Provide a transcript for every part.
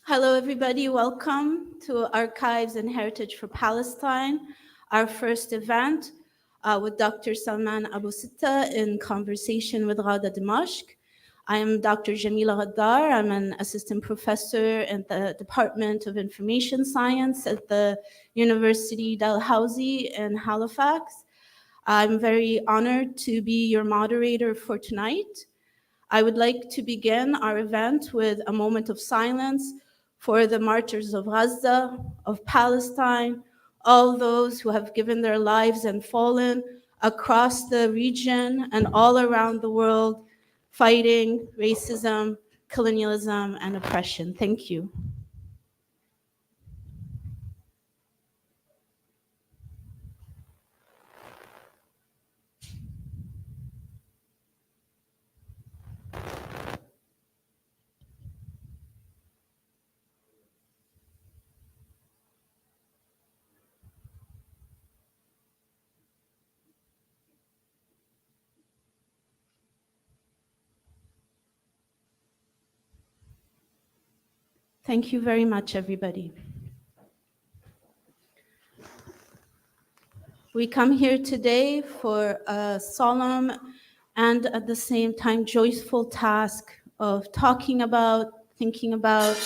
Hello, everybody. Welcome to Archives and Heritage for Palestine, our first event with Dr. Salman Abu Sitta in conversation with Ghada Dimashk. I am Dr. Jamila Ghaddar. I'm an assistant professor in the Department of Information Science at the University Dalhousie in Halifax. I'm very honored to be your moderator for tonight. I would like to begin our event with a moment of silence for the martyrs of Gaza, of Palestine, all those who have given their lives and fallen across the region and all around the world, fighting racism, colonialism, and oppression. Thank you. Thank you very much, everybody. We come here today for a solemn and at the same time joyful task of talking about, thinking about,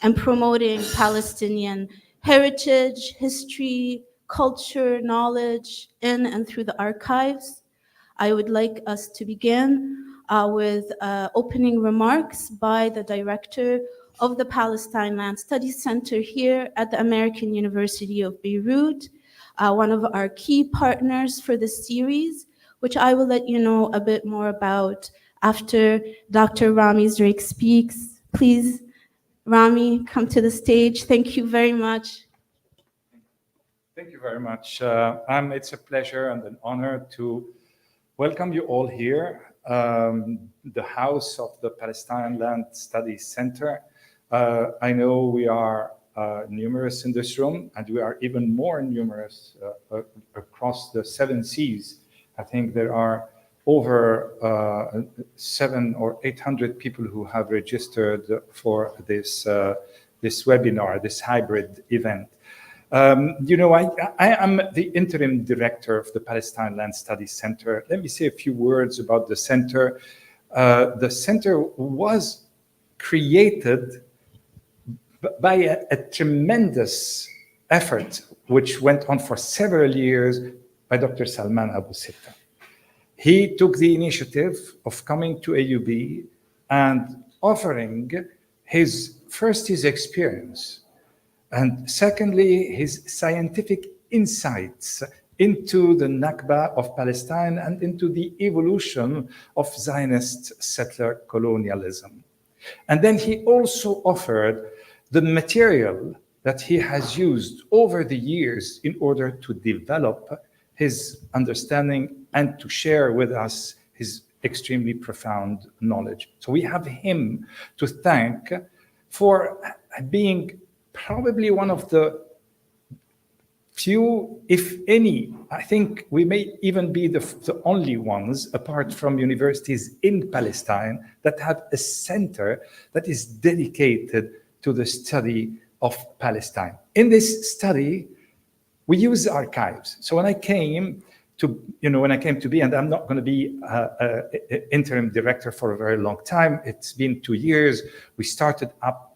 and promoting Palestinian heritage, history, culture, knowledge in and through the archives. I would like us to begin with opening remarks by the director of the Palestine Land Studies Center here at the American University of Beirut, one of our key partners for this series, which I will let you know a bit more about after Dr. Rami Drake speaks. Please, Rami, come to the stage. Thank you very much. Thank you very much. It's a pleasure and an honor to welcome you all here, the house of the Palestine Land Studies Center. I know we are numerous in this room, and we are even more numerous across the 7 seas. I think there are over 700 or 800 people who have registered for this webinar, this hybrid event. I am the interim director of the Palestine Land Studies Center. Let me say a few words about the center. The center was created by a tremendous effort, which went on for several years by Dr. Salman Abu Sitta. He took the initiative of coming to AUB and offering his experience, and secondly, his scientific insights into the Nakba of Palestine and into the evolution of Zionist settler colonialism. And then he also offered the material that he has used over the years in order to develop his understanding and to share with us his extremely profound knowledge. So we have him to thank for being probably one of the few, if any, I think we may even be the only ones, apart from universities in Palestine, that have a center that is dedicated to the study of Palestine. In this study, we use archives. So when I came to be, and I'm not going to be interim director for a very long time. It's been 2 years. We started up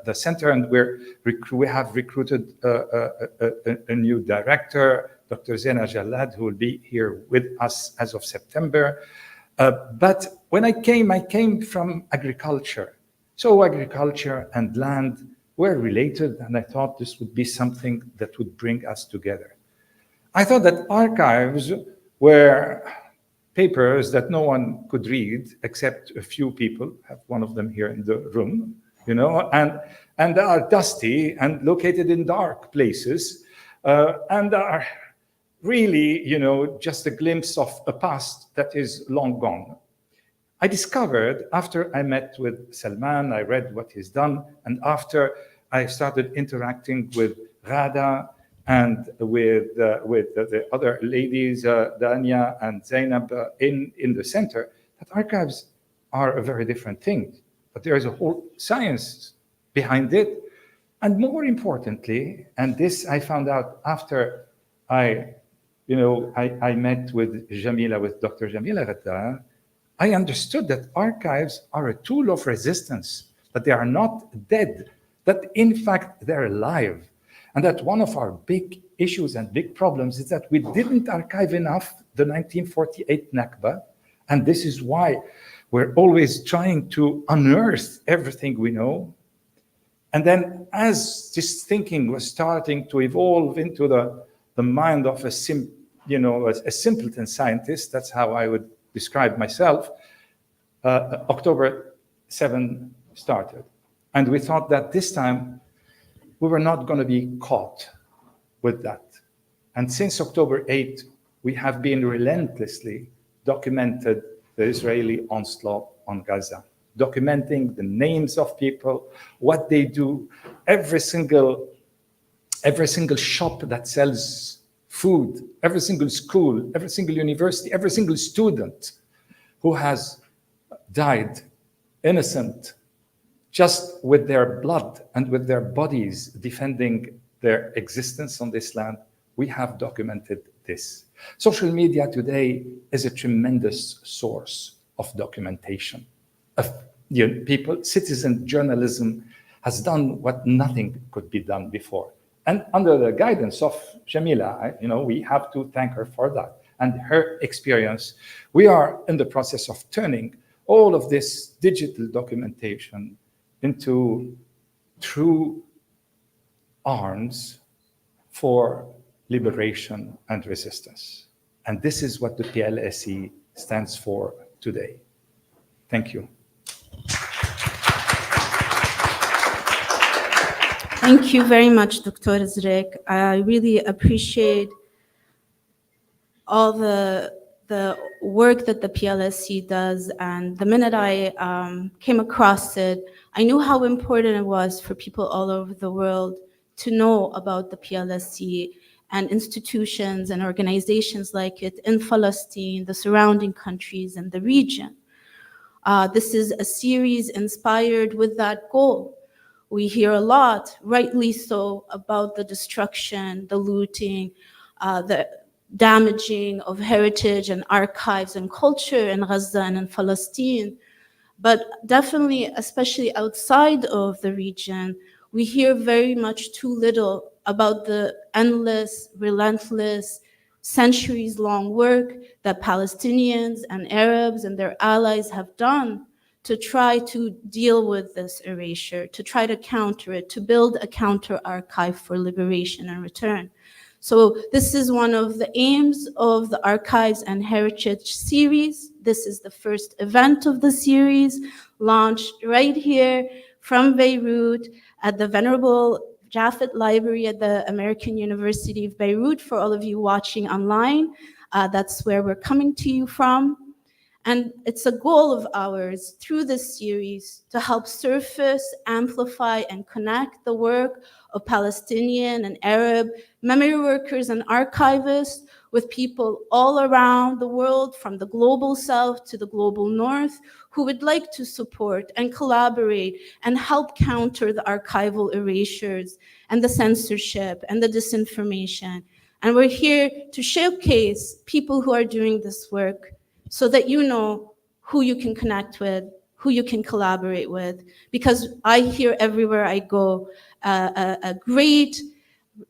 the center, and we have recruited a new director, Dr. Zena Jalad, who will be here with us as of September. But when I came from agriculture. So agriculture and land were related, and I thought this would be something that would bring us together. I thought that archives were papers that no one could read except a few people. I have one of them here in the room, and are dusty and located in dark places, and are really, just a glimpse of a past that is long gone. I discovered after I met with Salman, I read what he's done, and after I started interacting with Ghada and with the other ladies, Dania and Zainab in the center, that archives are a very different thing. but there is a whole science behind it. And more importantly, and this I found out after I met with Jamila, with Dr. Jamila Ghaddar, I understood that archives are a tool of resistance, that they are not dead, that in fact they're alive. And that one of our big issues and big problems is that we didn't archive enough the 1948 Nakba. And this is why we're always trying to unearth everything we know. And then as this thinking was starting to evolve into the mind of a simpleton scientist, that's how I would describe myself, October 7 started. And we thought that this time we were not going to be caught with that. And since October 8, we have been relentlessly documented the Israeli onslaught on Gaza, documenting the names of people, what they do, every single shop that sells food, every single school, every single university, every single student who has died innocent, just with their blood and with their bodies defending their existence on this land. We have documented this. Social media today is a tremendous source of documentation of people. Citizen journalism has done what nothing could be done before. And under the guidance of Jamila, we have to thank her for that. And her experience, we are in the process of turning all of this digital documentation into true arms for liberation and resistance. And this is what the PLSC stands for today. Thank you. Thank you very much, Dr. Zrek. I really appreciate all the work that the PLSC does. And the minute I came across it, I knew how important it was for people all over the world to know about the PLSC and institutions and organizations like it in Palestine, the surrounding countries, and the region. This is a series inspired with that goal. We hear a lot, rightly so, about the destruction, the looting, the damaging of heritage and archives and culture in Gaza and in Palestine. But definitely, especially outside of the region, we hear very much too little about the endless, relentless, centuries-long work that Palestinians and Arabs and their allies have done to try to deal with this erasure, to try to counter it, to build a counter archive for liberation and return. So this is one of the aims of the Archives and Heritage series. This is the first event of the series, launched right here from Beirut at the Venerable Jaffet Library at the American University of Beirut. For all of you watching online, that's where we're coming to you from. And it's a goal of ours through this series to help surface, amplify, and connect the work of Palestinian and Arab memory workers and archivists with people all around the world, from the global south to the global north, who would like to support and collaborate and help counter the archival erasures and the censorship and the disinformation. And we're here to showcase people who are doing this work, so that you know who you can connect with, who you can collaborate with. Because I hear everywhere I go a great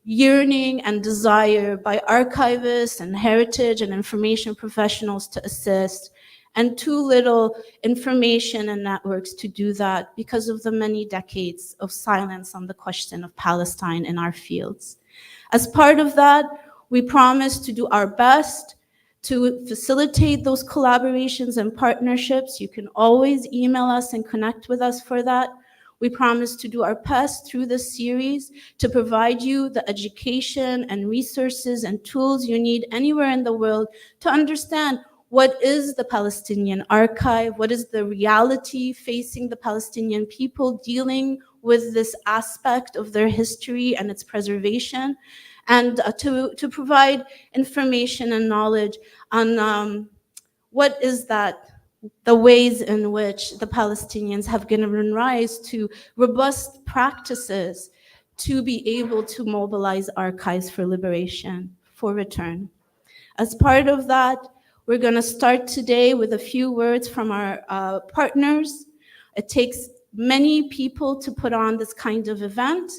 yearning and desire by archivists and heritage and information professionals to assist, and too little information and networks to do that because of the many decades of silence on the question of Palestine in our fields. As part of that, we promise to do our best to facilitate those collaborations and partnerships. You can always email us and connect with us for that. We promise to do our best through this series to provide you the education and resources and tools you need anywhere in the world to understand what is the Palestinian archive, what is the reality facing the Palestinian people dealing with this aspect of their history and its preservation, and to provide information and knowledge on what is that the ways in which the Palestinians have given rise to robust practices to be able to mobilize archives for liberation, for return. As part of that, we're going to start today with a few words from our partners. It takes many people to put on this kind of event,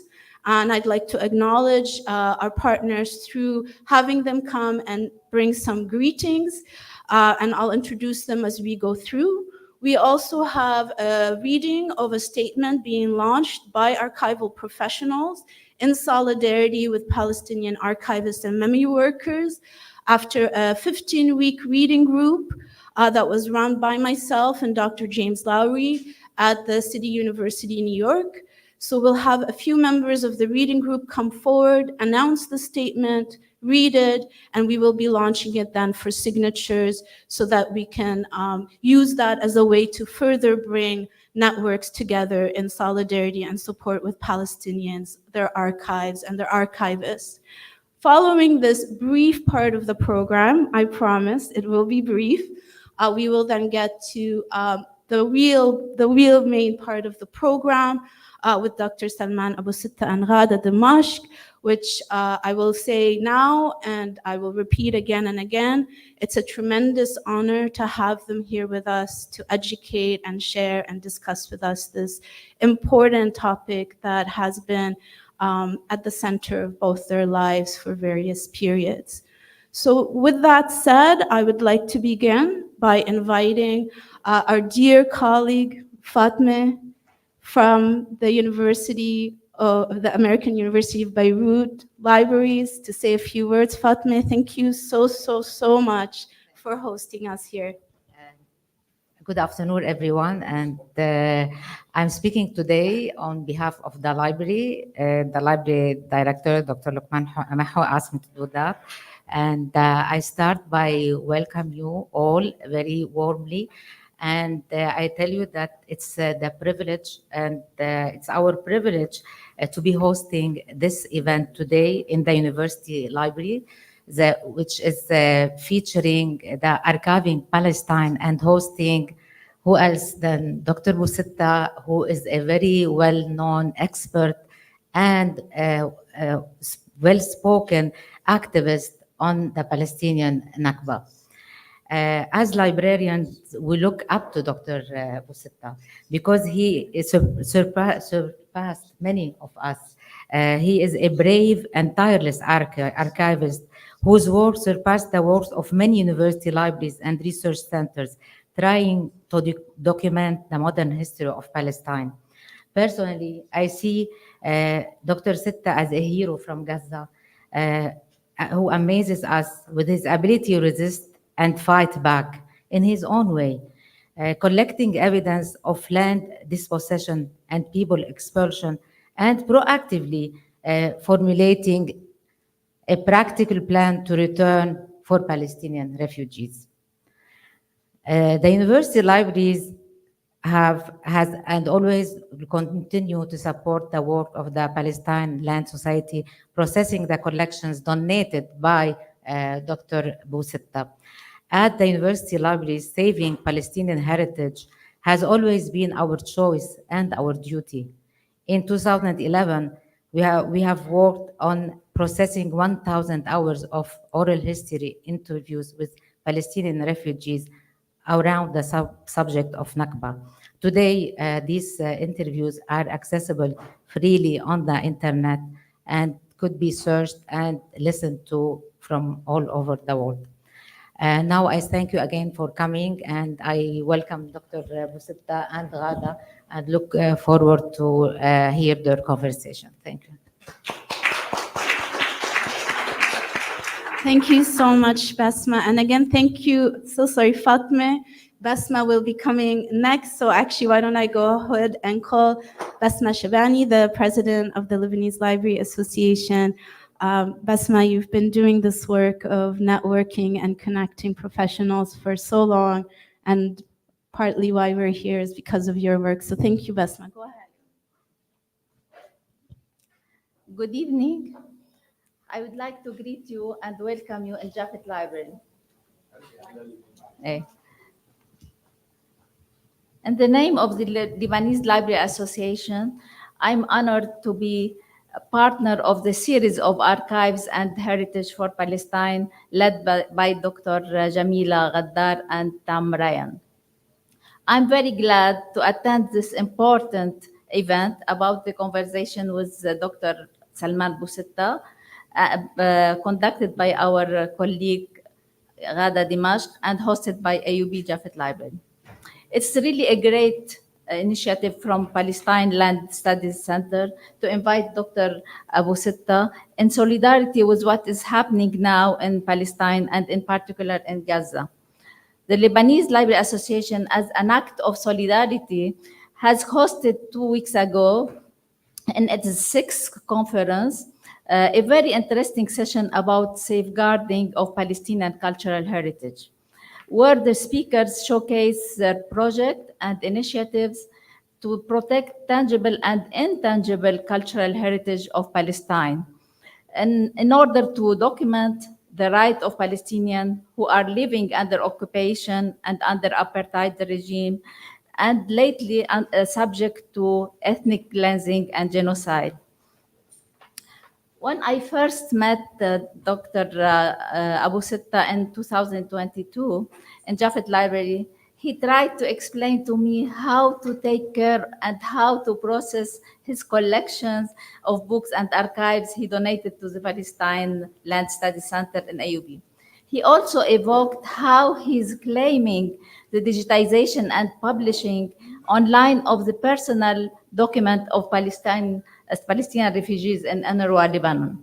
and I'd like to acknowledge our partners through having them come and bring some greetings, and I'll introduce them as we go through. We also have a reading of a statement being launched by archival professionals in solidarity with Palestinian archivists and memory workers after a 15-week reading group that was run by myself and Dr. James Lowry at the City University in New York. So we'll have a few members of the reading group come forward, announce the statement, read it, and we will be launching it then for signatures so that we can use that as a way to further bring networks together in solidarity and support with Palestinians, their archives, and their archivists. Following this brief part of the program, I promise it will be brief, we will then get to the real main part of the program with Dr. Salman Abu Sitta and Ghada Dimashk, which I will say now and I will repeat again and again. It's a tremendous honor to have them here with us to educate and share and discuss with us this important topic that has been at the center of both their lives for various periods. So with that said, I would like to begin by inviting our dear colleague, Fatma, from the American University of Beirut Libraries to say a few words. Fatma, thank you so much for hosting us here. Good afternoon, everyone. And I'm speaking today on behalf of the library. The library director, Dr. Luqman Maho, asked me to do that. And I start by welcome you all very warmly. And I tell you that it's the privilege and it's our privilege to be hosting this event today in the university library, which is featuring the Archiving Palestine and hosting who else than Dr. Abu Sitta, who is a very well-known expert and well-spoken activist on the Palestinian Nakba. As librarians, we look up to Dr. Abu Sitta because he surpassed many of us. He is a brave and tireless archivist whose work surpassed the works of many university libraries and research centers trying to document the modern history of Palestine. Personally, I see Dr. Sitta as a hero from Gaza who amazes us with his ability to resist and fight back in his own way, collecting evidence of land dispossession and people expulsion, and proactively formulating a practical plan to return for Palestinian refugees. The university libraries has and always will continue to support the work of the Palestine Land Society, processing the collections donated by Dr. Abu Sitta. At the university libraries, saving Palestinian heritage has always been our choice and our duty. In 2011, we have worked on processing 1,000 hours of oral history interviews with Palestinian refugees around the subject of Nakba. Today, these interviews are accessible freely on the internet and could be searched and listened to from all over the world. Now I thank you again for coming, and I welcome Dr. Abu Sitta and Ghada and look forward to hear their conversation. Thank you. Thank you so much, Basma. And again, thank you. So sorry, Fatma. Basma will be coming next. So actually, why don't I go ahead and call Basma Shabani, the president of the Lebanese Library Association. Basma, you've been doing this work of networking and connecting professionals for so long, and partly why we're here is because of your work. So thank you, Basma. Go ahead. Good evening. I would like to greet you and welcome you in Jafet Library. In the name of the Lebanese Library Association, I'm honored to be a partner of the series of archives and heritage for Palestine led by Dr. Jamila, Ghaddar, and Rayan. I'm very glad to attend this important event about the conversation with Dr. Salman Abu Sitta, conducted by our colleague Ghada Dimashk and hosted by AUB Jafet Library. It's really a great initiative from Palestine Land Studies Center to invite Dr. Abu Sitta in solidarity with what is happening now in Palestine and in particular in Gaza. The Lebanese Library Association, as an act of solidarity, has hosted 2 weeks ago in its sixth conference a very interesting session about safeguarding of Palestinian cultural heritage, where the speakers showcase their project and initiatives to protect tangible and intangible cultural heritage of Palestine, and in order to document the right of Palestinians who are living under occupation and under apartheid regime, and lately subject to ethnic cleansing and genocide. When I first met Dr. Abu Sitta in 2022 in Jafet Library, he tried to explain to me how to take care and how to process his collections of books and archives he donated to the Palestine Land Studies Center in AUB. He also evoked how he's claiming the digitization and publishing online of the personal document of Palestinian refugees in UNRWA, Lebanon.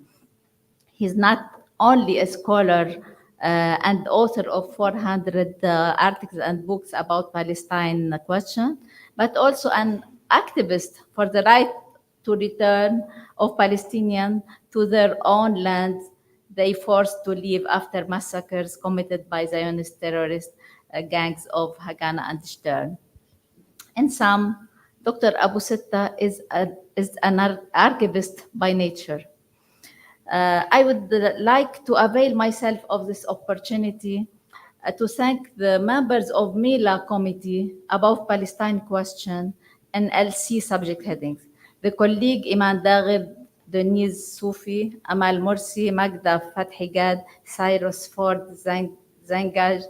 He's not only a scholar and author of 400 articles and books about Palestine question, but also an activist for the right to return of Palestinians to their own land they forced to leave after massacres committed by Zionist terrorist gangs of Haganah and Stern. In sum, Dr. Abu Sitta is an archivist by nature. I would like to avail myself of this opportunity to thank the members of MELA Committee about Palestine question and LC subject headings, the colleague Iman Daghib, Denise Soufi, Amal Morsi, Magda Fathigad, Cyrus Ford, Zangaj,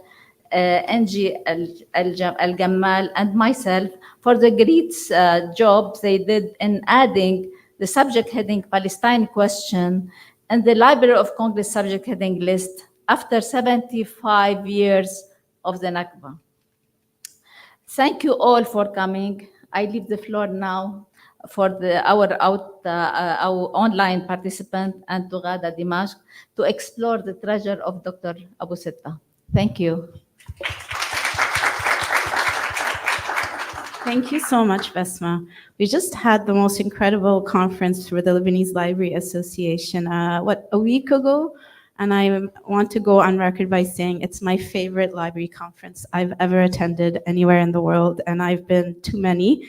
Angie Al-Gammal, and myself for the great job they did in adding the subject heading Palestine question and the Library of Congress subject heading list after 75 years of the Nakba. Thank you all for coming. I leave the floor now for our online participant and to Ghada Dimashk to explore the treasure of Dr. Abu Sitta. Thank you. Thank you so much, Besma. We just had the most incredible conference for the Lebanese Library Association, a week ago? And I want to go on record by saying it's my favorite library conference I've ever attended anywhere in the world, and I've been to many.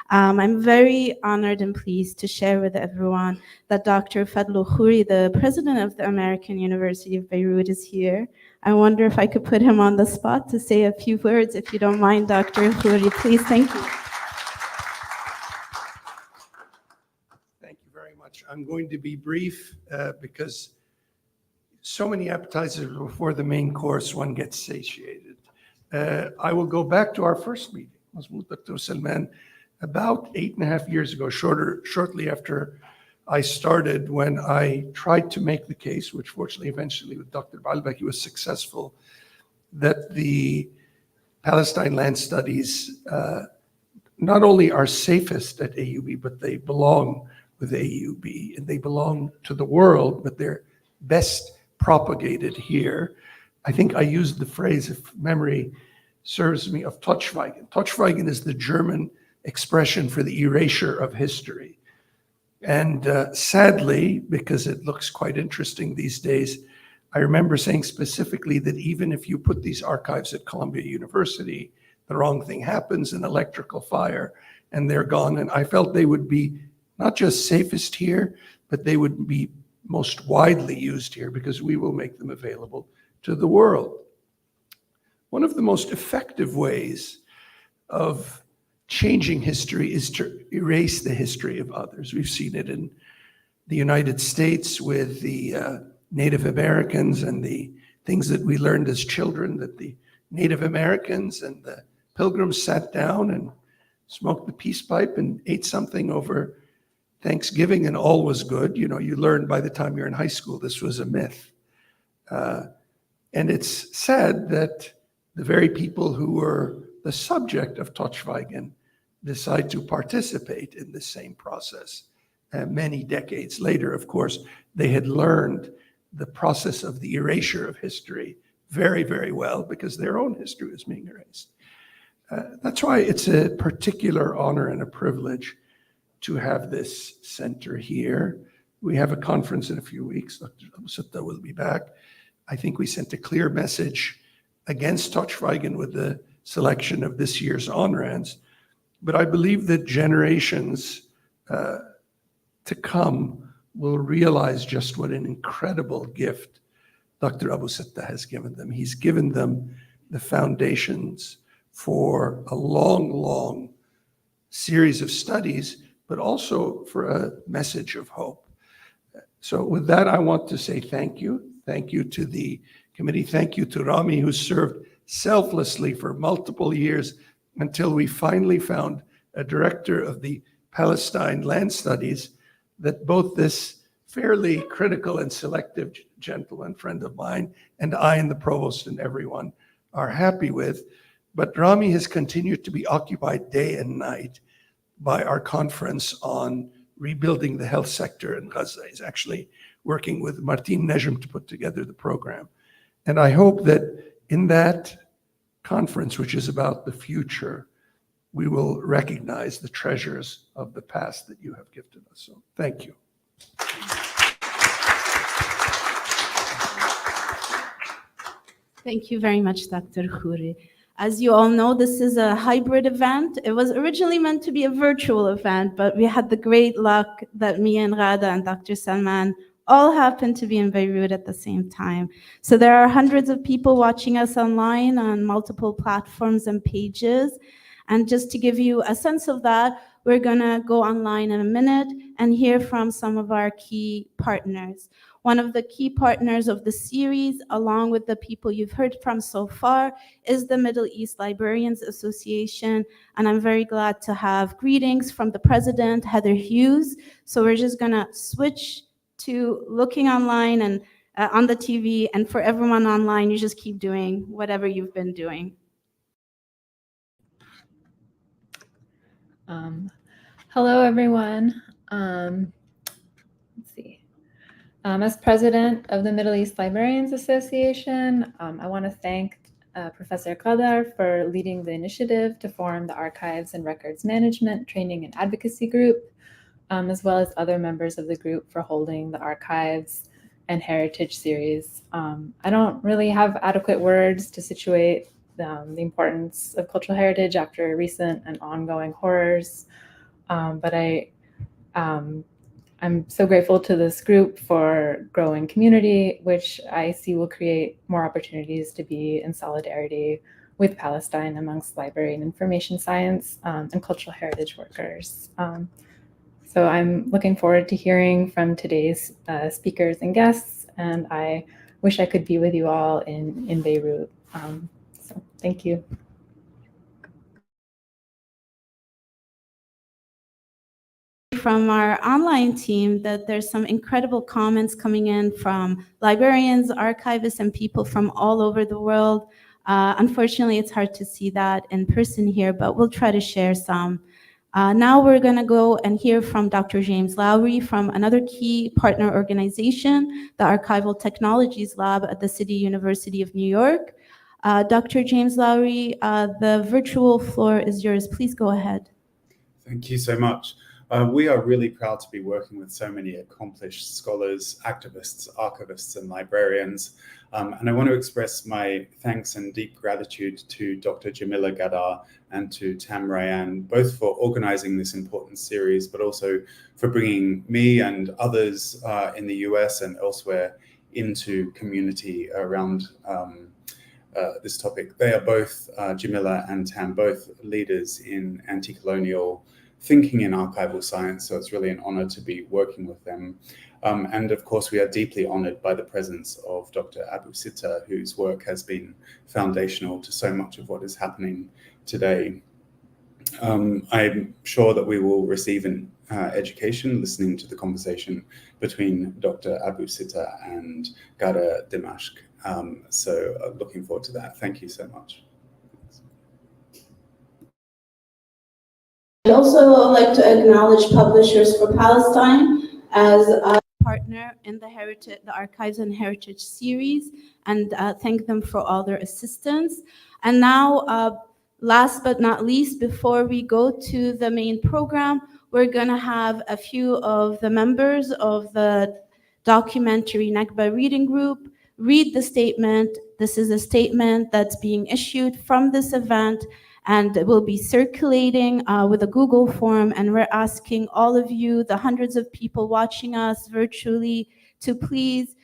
I'm very honored and pleased to share with everyone that Dr. Fadlu Khouri, the president of the American University of Beirut, is here. I wonder if I could put him on the spot to say a few words, if you don't mind, Dr. Khouri, please. Thank you. Thank you very much. I'm going to be brief because so many appetizers before the main course, one gets satiated. I will go back to our first meeting, Dr. Salman, about 8.5 years ago, shortly after I started, when I tried to make the case, which fortunately eventually with Dr. Baalbeki was successful, that the Palestine Land Studies not only are safest at AUB, but they belong with AUB and they belong to the world, but they're best propagated here. I think I used the phrase, if memory serves me, of Totschweigen. Totschweigen is the German expression for the erasure of history. And sadly, because it looks quite interesting these days, I remember saying specifically that even if you put these archives at Columbia University, the wrong thing happens, an electrical fire, and they're gone. And I felt they would be not just safest here, but they would be most widely used here because we will make them available to the world. One of the most effective ways of changing history is to erase the history of others. We've seen it in the United States with the Native Americans and the things that we learned as children, that the Native Americans and the Pilgrims sat down and smoked the peace pipe and ate something over Thanksgiving and all was good. You know, you learned by the time you're in high school, this was a myth. And it's sad that the very people who were the subject of Totschweigen decide to participate in the same process. Many decades later, of course, they had learned the process of the erasure of history very, very well because their own history was being erased. That's why it's a particular honor and a privilege to have this center here. We have a conference in a few weeks. Dr. Abu Sitta will be back. I think we sent a clear message against Totschweigen with the selection of this year's honorands. But I believe that generations to come will realize just what an incredible gift Dr. Abu Sitta has given them. He's given them the foundations for a long, long series of studies, but also for a message of hope. So with that, I want to say thank you. Thank you to the committee. Thank you to Rami, who served selflessly for multiple years until we finally found a director of the Palestine Land Studies that both this fairly critical and selective gentleman, friend of mine, and I and the provost and everyone are happy with. But Rami has continued to be occupied day and night by our conference on rebuilding the health sector in Gaza. He's actually working with Martin Nejm to put together the program. And I hope that in that conference, which is about the future, we will recognize the treasures of the past that you have gifted us. So thank you. Thank you very much, Dr. Khoury. As you all know, this is a hybrid event. It was originally meant to be a virtual event, but we had the great luck that me and Ghada and Dr. Salman all happened to be in Beirut at the same time. So there are hundreds of people watching us online on multiple platforms and pages. And just to give you a sense of that, we're gonna go online in a minute and hear from some of our key partners. One of the key partners of the series, along with the people you've heard from so far, is the Middle East Librarians Association. And I'm very glad to have greetings from the president, Heather Hughes. So we're just gonna switch to looking online and on the TV, and for everyone online, you just keep doing whatever you've been doing. Hello, everyone. Let's see. As president of the Middle East Librarians Association, I want to thank Professor Ghaddar for leading the initiative to form the Archives and Records Management Training and Advocacy Group, as well as other members of the group for holding the Archives and Heritage series. I don't really have adequate words to situate the importance of cultural heritage after recent and ongoing horrors, but I'm so grateful to this group for growing community, which I see will create more opportunities to be in solidarity with Palestine amongst library and information science and cultural heritage workers. So I'm looking forward to hearing from today's speakers and guests, and I wish I could be with you all in Beirut. So thank you. From our online team that there's some incredible comments coming in from librarians, archivists, and people from all over the world. Unfortunately, it's hard to see that in person here, but we'll try to share some. Now we're going to go and hear from Dr. James Lowry from another key partner organization, the Archival Technologies Lab at the City University of New York. Dr. James Lowry, the virtual floor is yours. Please go ahead. Thank you so much. We are really proud to be working with so many accomplished scholars, activists, archivists, and librarians. And I want to express my thanks and deep gratitude to Dr. Jamila Ghaddar and to Rayan, both for organizing this important series, but also for bringing me and others in the US and elsewhere into community around this topic. They are both, Jamila and Tam, both leaders in anti-colonial thinking in archival science, so it's really an honor to be working with them. And of course, we are deeply honored by the presence of Dr. Abu Sitta, whose work has been foundational to so much of what is happening today. I'm sure that we will receive an education listening to the conversation between Dr. Abu Sitta and Ghada Dimashk. So looking forward to that. Thank you so much. I'd also like to acknowledge Publishers for Palestine as a partner in the Archives and Heritage series, and thank them for all their assistance. And now, last but not least, before we go to the main program, we're going to have a few of the members of the documentary Nakba reading group read the statement. This is a statement that's being issued from this event, and it will be circulating with a Google form, and we're asking all of you, the hundreds of people watching us virtually, to please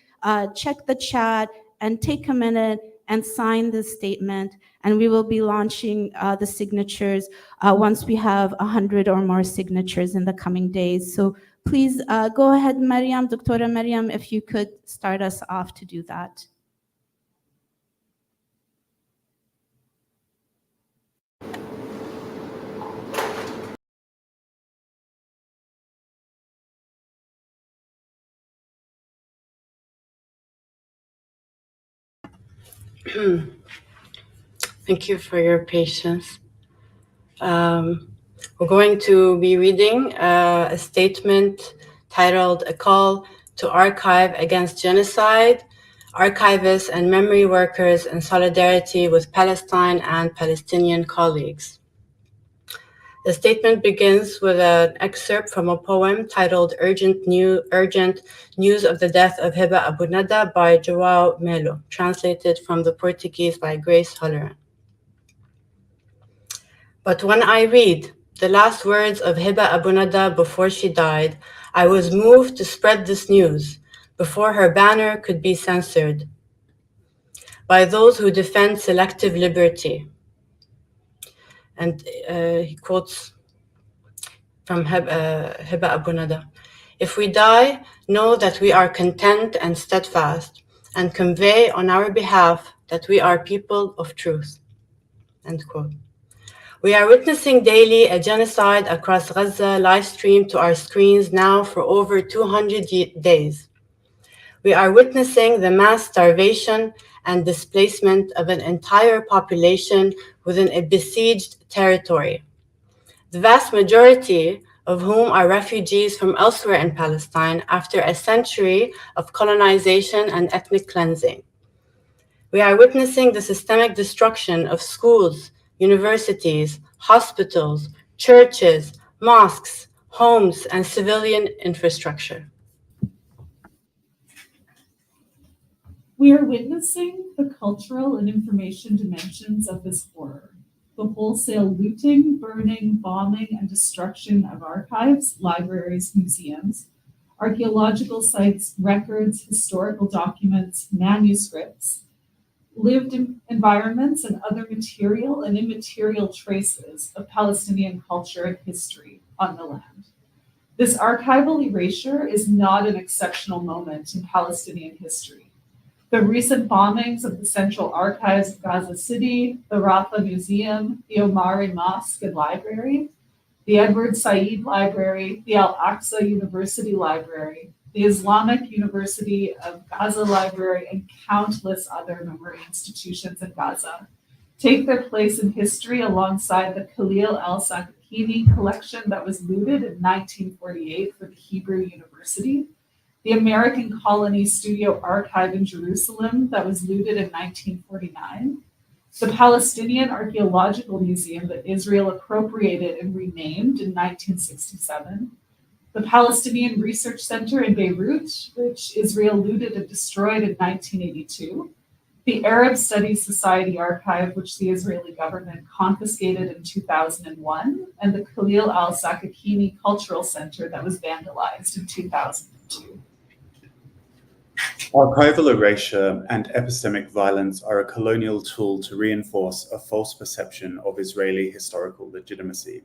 check the chat and take a minute and sign this statement, and we will be launching the signatures once we have 100 or more signatures in the coming days. So please go ahead, Mariam, Dr. Mariam, if you could start us off to do that. Thank you for your patience. We're going to be reading a statement titled "A Call to Archive Against Genocide, Archivists and Memory Workers in Solidarity with Palestine and Palestinian Colleagues." The statement begins with an excerpt from a poem titled Urgent News of the Death of Hiba Abu Nada by João Melo, translated from the Portuguese by Grace Holleran. But when I read the last words of Hiba Abu Nada before she died, I was moved to spread this news before her banner could be censored by those who defend selective liberty. And he quotes from Hiba Abu Nada. If we die, know that we are content and steadfast, and convey on our behalf that we are people of truth. End quote. We are witnessing daily a genocide across Gaza, live streamed to our screens now for over 200 days. We are witnessing the mass starvation and displacement of an entire population within a besieged territory, the vast majority of whom are refugees from elsewhere in Palestine after a century of colonization and ethnic cleansing. We are witnessing the systemic destruction of schools, universities, hospitals, churches, mosques, homes, and civilian infrastructure. We are witnessing the cultural and information dimensions of this horror. The wholesale looting, burning, bombing, and destruction of archives, libraries, museums, archaeological sites, records, historical documents, manuscripts, lived environments, and other material and immaterial traces of Palestinian culture and history on the land. This archival erasure is not an exceptional moment in Palestinian history. The recent bombings of the Central Archives of Gaza City, the Rafah Museum, the Omari Mosque and Library, the Edward Said Library, the Al-Aqsa University Library, the Islamic University of Gaza Library, and countless other memory institutions in Gaza take their place in history alongside the Khalil al-Sakakini collection that was looted in 1948 for the Hebrew University, the American Colony Studio Archive in Jerusalem that was looted in 1949, the Palestinian Archaeological Museum that Israel appropriated and renamed in 1967, the Palestinian Research Center in Beirut, which Israel looted and destroyed in 1982, the Arab Studies Society Archive, which the Israeli government confiscated in 2001, and the Khalil al-Sakakini Cultural Center that was vandalized in 2002. Archival erasure and epistemic violence are a colonial tool to reinforce a false perception of Israeli historical legitimacy.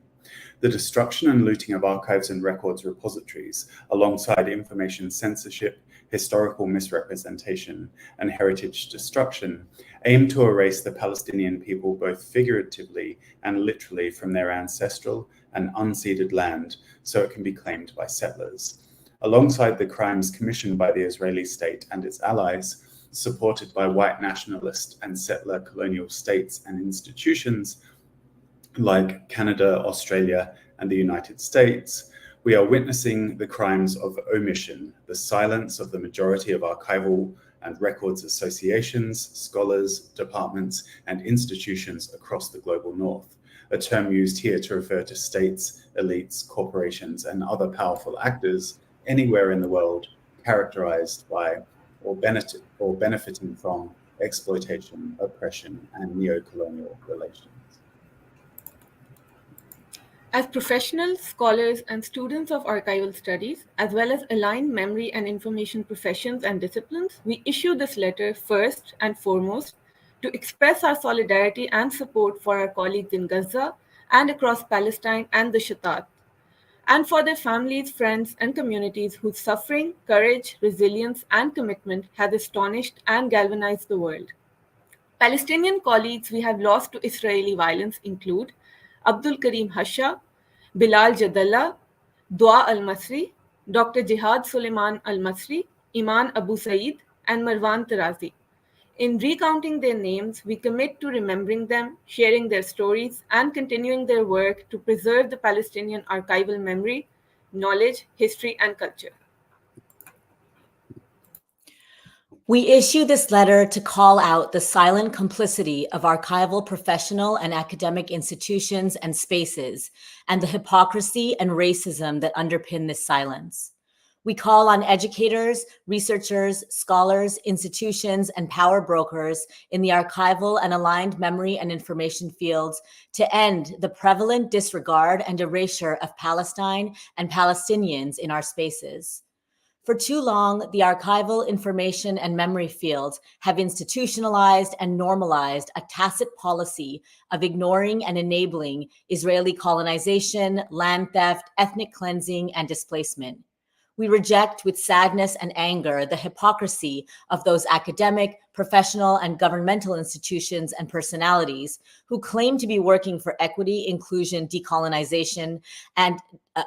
The destruction and looting of archives and records repositories, alongside information censorship, historical misrepresentation, and heritage destruction, aim to erase the Palestinian people both figuratively and literally from their ancestral and unceded land so it can be claimed by settlers. Alongside the crimes commissioned by the Israeli state and its allies, supported by white nationalist and settler colonial states and institutions like Canada, Australia, and the United States, we are witnessing the crimes of omission, the silence of the majority of archival and records associations, scholars, departments, and institutions across the global north, a term used here to refer to states, elites, corporations, and other powerful actors anywhere in the world characterized by or benefiting from exploitation, oppression, and neo-colonial relations. As professionals, scholars, and students of archival studies, as well as aligned memory and information professions and disciplines, we issue this letter first and foremost to express our solidarity and support for our colleagues in Gaza and across Palestine and the Shatat, and for their families, friends, and communities whose suffering, courage, resilience, and commitment has astonished and galvanized the world. Palestinian colleagues we have lost to Israeli violence include Abdul Karim Hasha, Bilal Jadallah, Dua Al-Masri, Dr. Jihad Suleiman Al-Masri, Iman Abu Saeed, and Marwan Tarazi. In recounting their names, we commit to remembering them, sharing their stories, and continuing their work to preserve the Palestinian archival memory, knowledge, history, and culture. We issue this letter to call out the silent complicity of archival professional and academic institutions and spaces, and the hypocrisy and racism that underpin this silence. We call on educators, researchers, scholars, institutions, and power brokers in the archival and aligned memory and information fields to end the prevalent disregard and erasure of Palestine and Palestinians in our spaces. For too long, the archival, information, and memory fields have institutionalized and normalized a tacit policy of ignoring and enabling Israeli colonization, land theft, ethnic cleansing, and displacement. We reject with sadness and anger the hypocrisy of those academic, professional, and governmental institutions and personalities who claim to be working for equity, inclusion, decolonization, and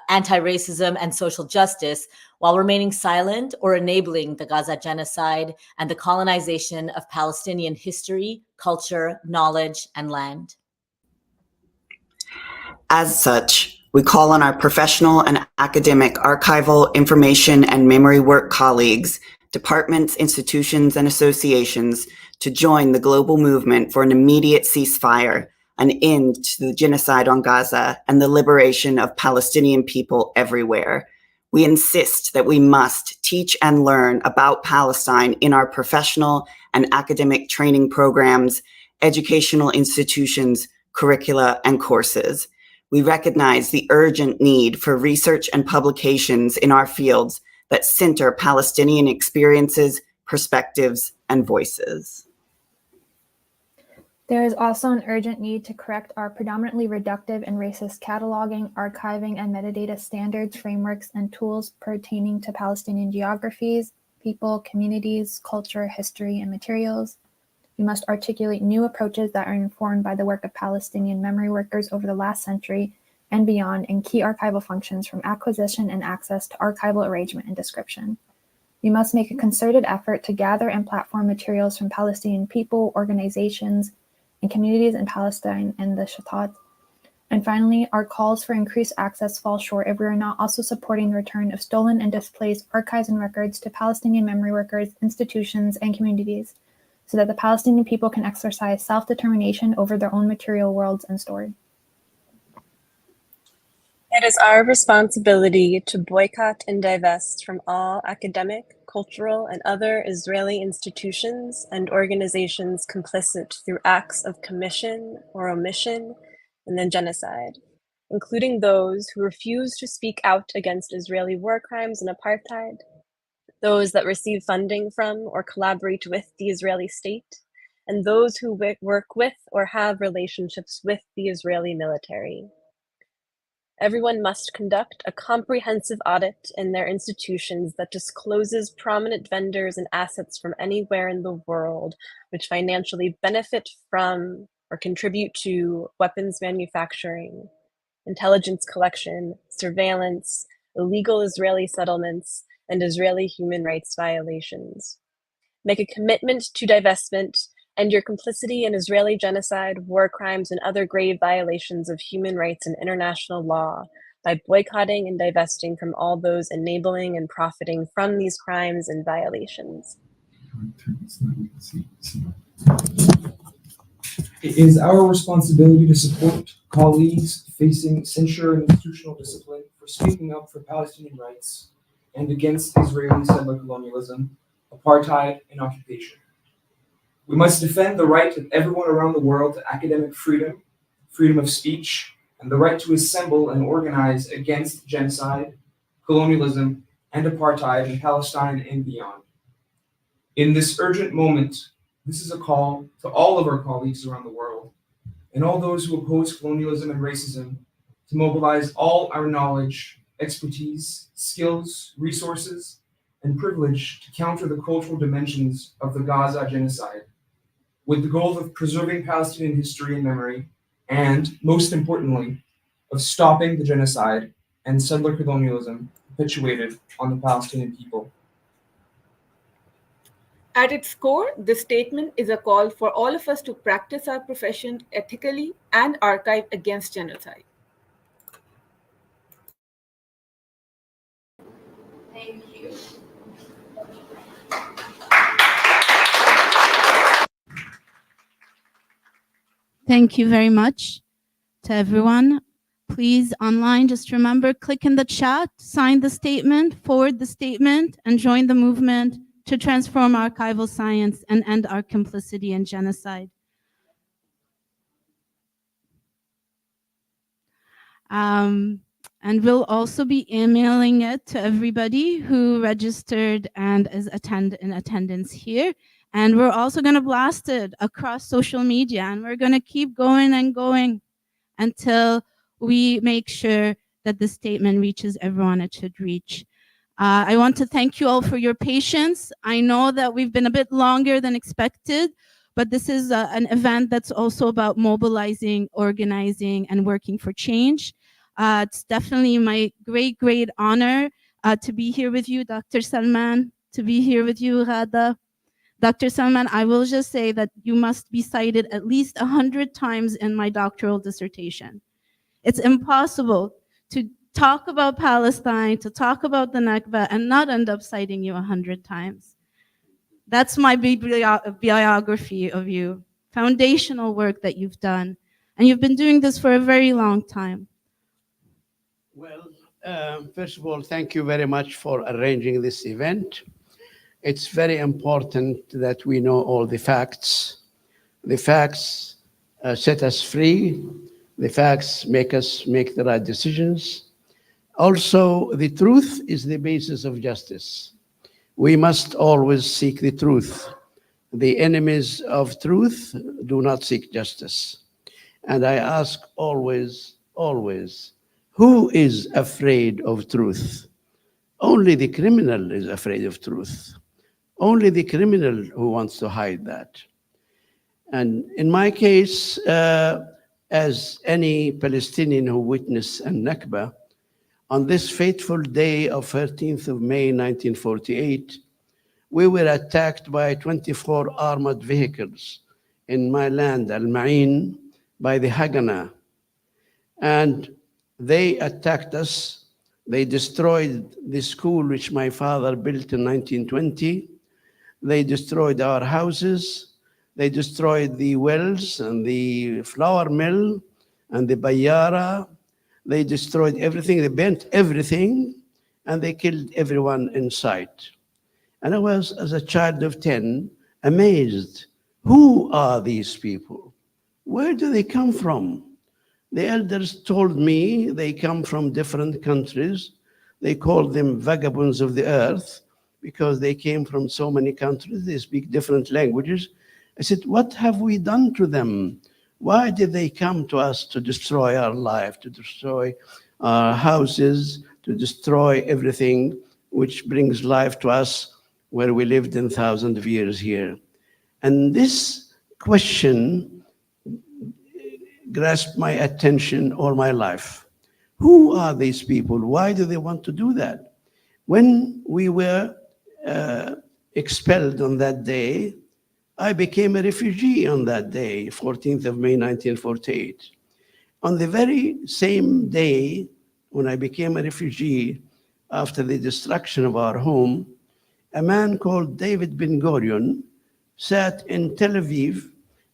anti-racism and social justice while remaining silent or enabling the Gaza genocide and the colonization of Palestinian history, culture, knowledge, and land. As such, we call on our professional and academic archival, information, and memory work colleagues, departments, institutions, and associations to join the global movement for an immediate ceasefire, an end to the genocide on Gaza, and the liberation of Palestinian people everywhere. We insist that we must teach and learn about Palestine in our professional and academic training programs, educational institutions, curricula, and courses. We recognize the urgent need for research and publications in our fields that center Palestinian experiences, perspectives, and voices. There is also an urgent need to correct our predominantly reductive and racist cataloging, archiving, and metadata standards, frameworks, and tools pertaining to Palestinian geographies, people, communities, culture, history, and materials. We must articulate new approaches that are informed by the work of Palestinian memory workers over the last century and beyond in key archival functions from acquisition and access to archival arrangement and description. We must make a concerted effort to gather and platform materials from Palestinian people, organizations, and communities in Palestine and the Shatat. And finally, our calls for increased access fall short if we are not also supporting the return of stolen and displaced archives and records to Palestinian memory workers, institutions, and communities, so that the Palestinian people can exercise self-determination over their own material worlds and story. It is our responsibility to boycott and divest from all academic, cultural, and other Israeli institutions and organizations complicit through acts of commission or omission in the genocide, including those who refuse to speak out against Israeli war crimes and apartheid, those that receive funding from or collaborate with the Israeli state, and those who work with or have relationships with the Israeli military. Everyone must conduct a comprehensive audit in their institutions that discloses prominent vendors and assets from anywhere in the world which financially benefit from or contribute to weapons manufacturing, intelligence collection, surveillance, illegal Israeli settlements, and Israeli human rights violations. Make a commitment to divestment and your complicity in Israeli genocide, war crimes, and other grave violations of human rights and international law by boycotting and divesting from all those enabling and profiting from these crimes and violations. It is our responsibility to support colleagues facing censure and institutional discipline for speaking up for Palestinian rights and against Israeli settler colonialism, apartheid, and occupation. We must defend the right of everyone around the world to academic freedom, freedom of speech, and the right to assemble and organize against genocide, colonialism, and apartheid in Palestine and beyond. In this urgent moment, this is a call to all of our colleagues around the world and all those who oppose colonialism and racism to mobilize all our knowledge, expertise, skills, resources, and privilege to counter the cultural dimensions of the Gaza genocide, with the goal of preserving Palestinian history and memory, and, most importantly, of stopping the genocide and settler colonialism perpetuated on the Palestinian people. At its core, this statement is a call for all of us to practice our profession ethically and archive against genocide. Thank you. Thank you very much to everyone. Please, online, just remember, click in the chat, sign the statement, forward the statement, and join the movement to transform archival science and end our complicity in genocide. And we'll also be emailing it to everybody who registered and is in attendance here. And we're also going to blast it across social media, and we're going to keep going and going until we make sure that the statement reaches everyone it should reach. I want to thank you all for your patience. I know that we've been a bit longer than expected, but this is an event that's also about mobilizing, organizing, and working for change. It's definitely my great honor to be here with you, Dr. Salman, to be here with you, Ghada. Dr. Salman, I will just say that you must be cited at least 100 times in my doctoral dissertation. It's impossible to talk about Palestine, to talk about the Nakba, and not end up citing you 100 times. That's my biography of you, foundational work that you've done. And you've been doing this for a very long time. Well, first of all, thank you very much for arranging this event. It's very important that we know all the facts. The facts set us free. The facts make us make the right decisions. Also, the truth is the basis of justice. We must always seek the truth. The enemies of truth do not seek justice. And I ask always, who is afraid of truth? Only the criminal is afraid of truth. Only the criminal who wants to hide that. And in my case, as any Palestinian who witnessed a Nakba, on this fateful day of 13th of May, 1948, we were attacked by 24 armored vehicles in my land, Al-Ma'in, by the Haganah. And they attacked us. They destroyed the school which my father built in 1920. They destroyed our houses. They destroyed the wells and the flour mill and the bayara. They destroyed everything. They burnt everything, and they killed everyone in sight. And I was, as a child of 10, amazed. Who are these people? Where do they come from? The elders told me they come from different countries. They called them vagabonds of the earth, because they came from so many countries, they speak different languages. I said, what have we done to them? Why did they come to us to destroy our life, to destroy our houses, to destroy everything which brings life to us where we lived in thousands of years here? And this question grasped my attention all my life. Who are these people? Why do they want to do that? When we were expelled on that day, I became a refugee on that day, 14th of May, 1948. On the very same day when I became a refugee after the destruction of our home, a man called David Ben-Gurion sat in Tel Aviv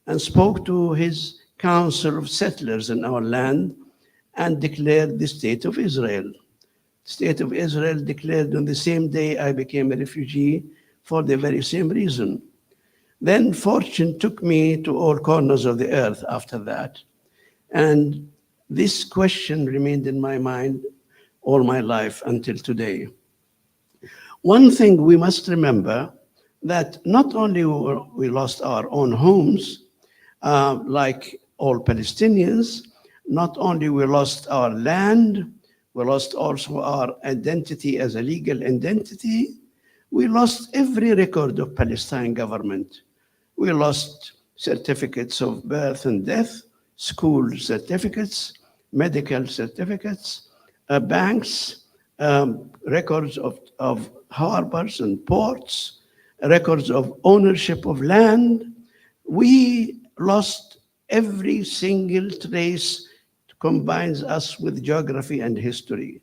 and spoke to his council of settlers in our land and declared the state of Israel. The state of Israel declared on the same day I became a refugee for the very same reason. Then fortune took me to all corners of the earth after that. And this question remained in my mind all my life until today. One thing we must remember, that not only we lost our own homes, like all Palestinians, not only we lost our land, we lost also our identity as a legal entity, we lost every record of Palestine government. We lost certificates of birth and death, school certificates, medical certificates, banks, records of harbors and ports, records of ownership of land. We lost every single trace that combines us with geography and history.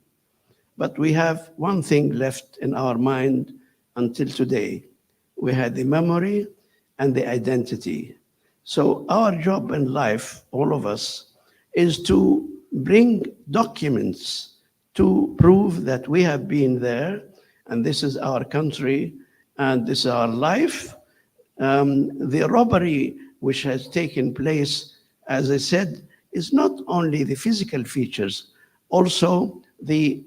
But we have one thing left in our mind until today. We had the memory and the identity. So our job in life, all of us, is to bring documents to prove that we have been there, and this is our country, and this is our life. The robbery which has taken place, as I said, is not only the physical features, also the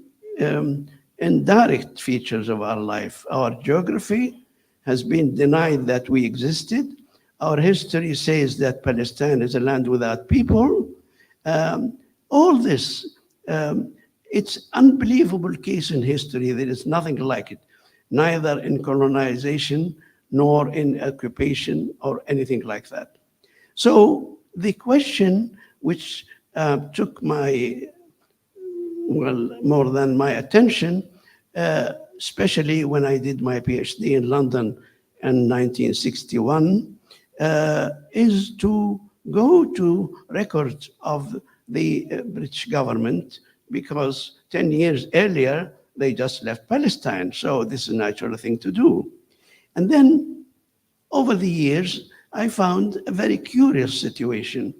indirect features of our life. Our geography has been denied that we existed. Our history says that Palestine is a land without people. All this, it's unbelievable case in history. There is nothing like it, neither in colonization nor in occupation or anything like that. So the question which took my, well, more than my attention, especially when I did my PhD in London in 1961, is to go to records of the British government, because 10 years earlier, they just left Palestine. So this is a natural thing to do. And then over the years, I found a very curious situation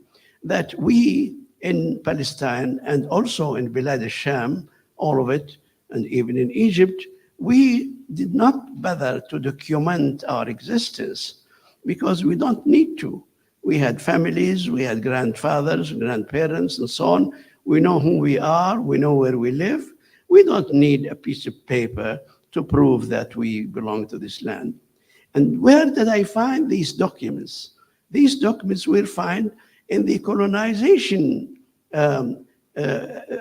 that we in Palestine and also in Bilad al-Sham, all of it, and even in Egypt, we did not bother to document our existence because we don't need to. We had families, we had grandfathers, grandparents, and so on. We know who we are, we know where we live. We don't need a piece of paper to prove that we belong to this land. And where did I find these documents? These documents were found in the colonization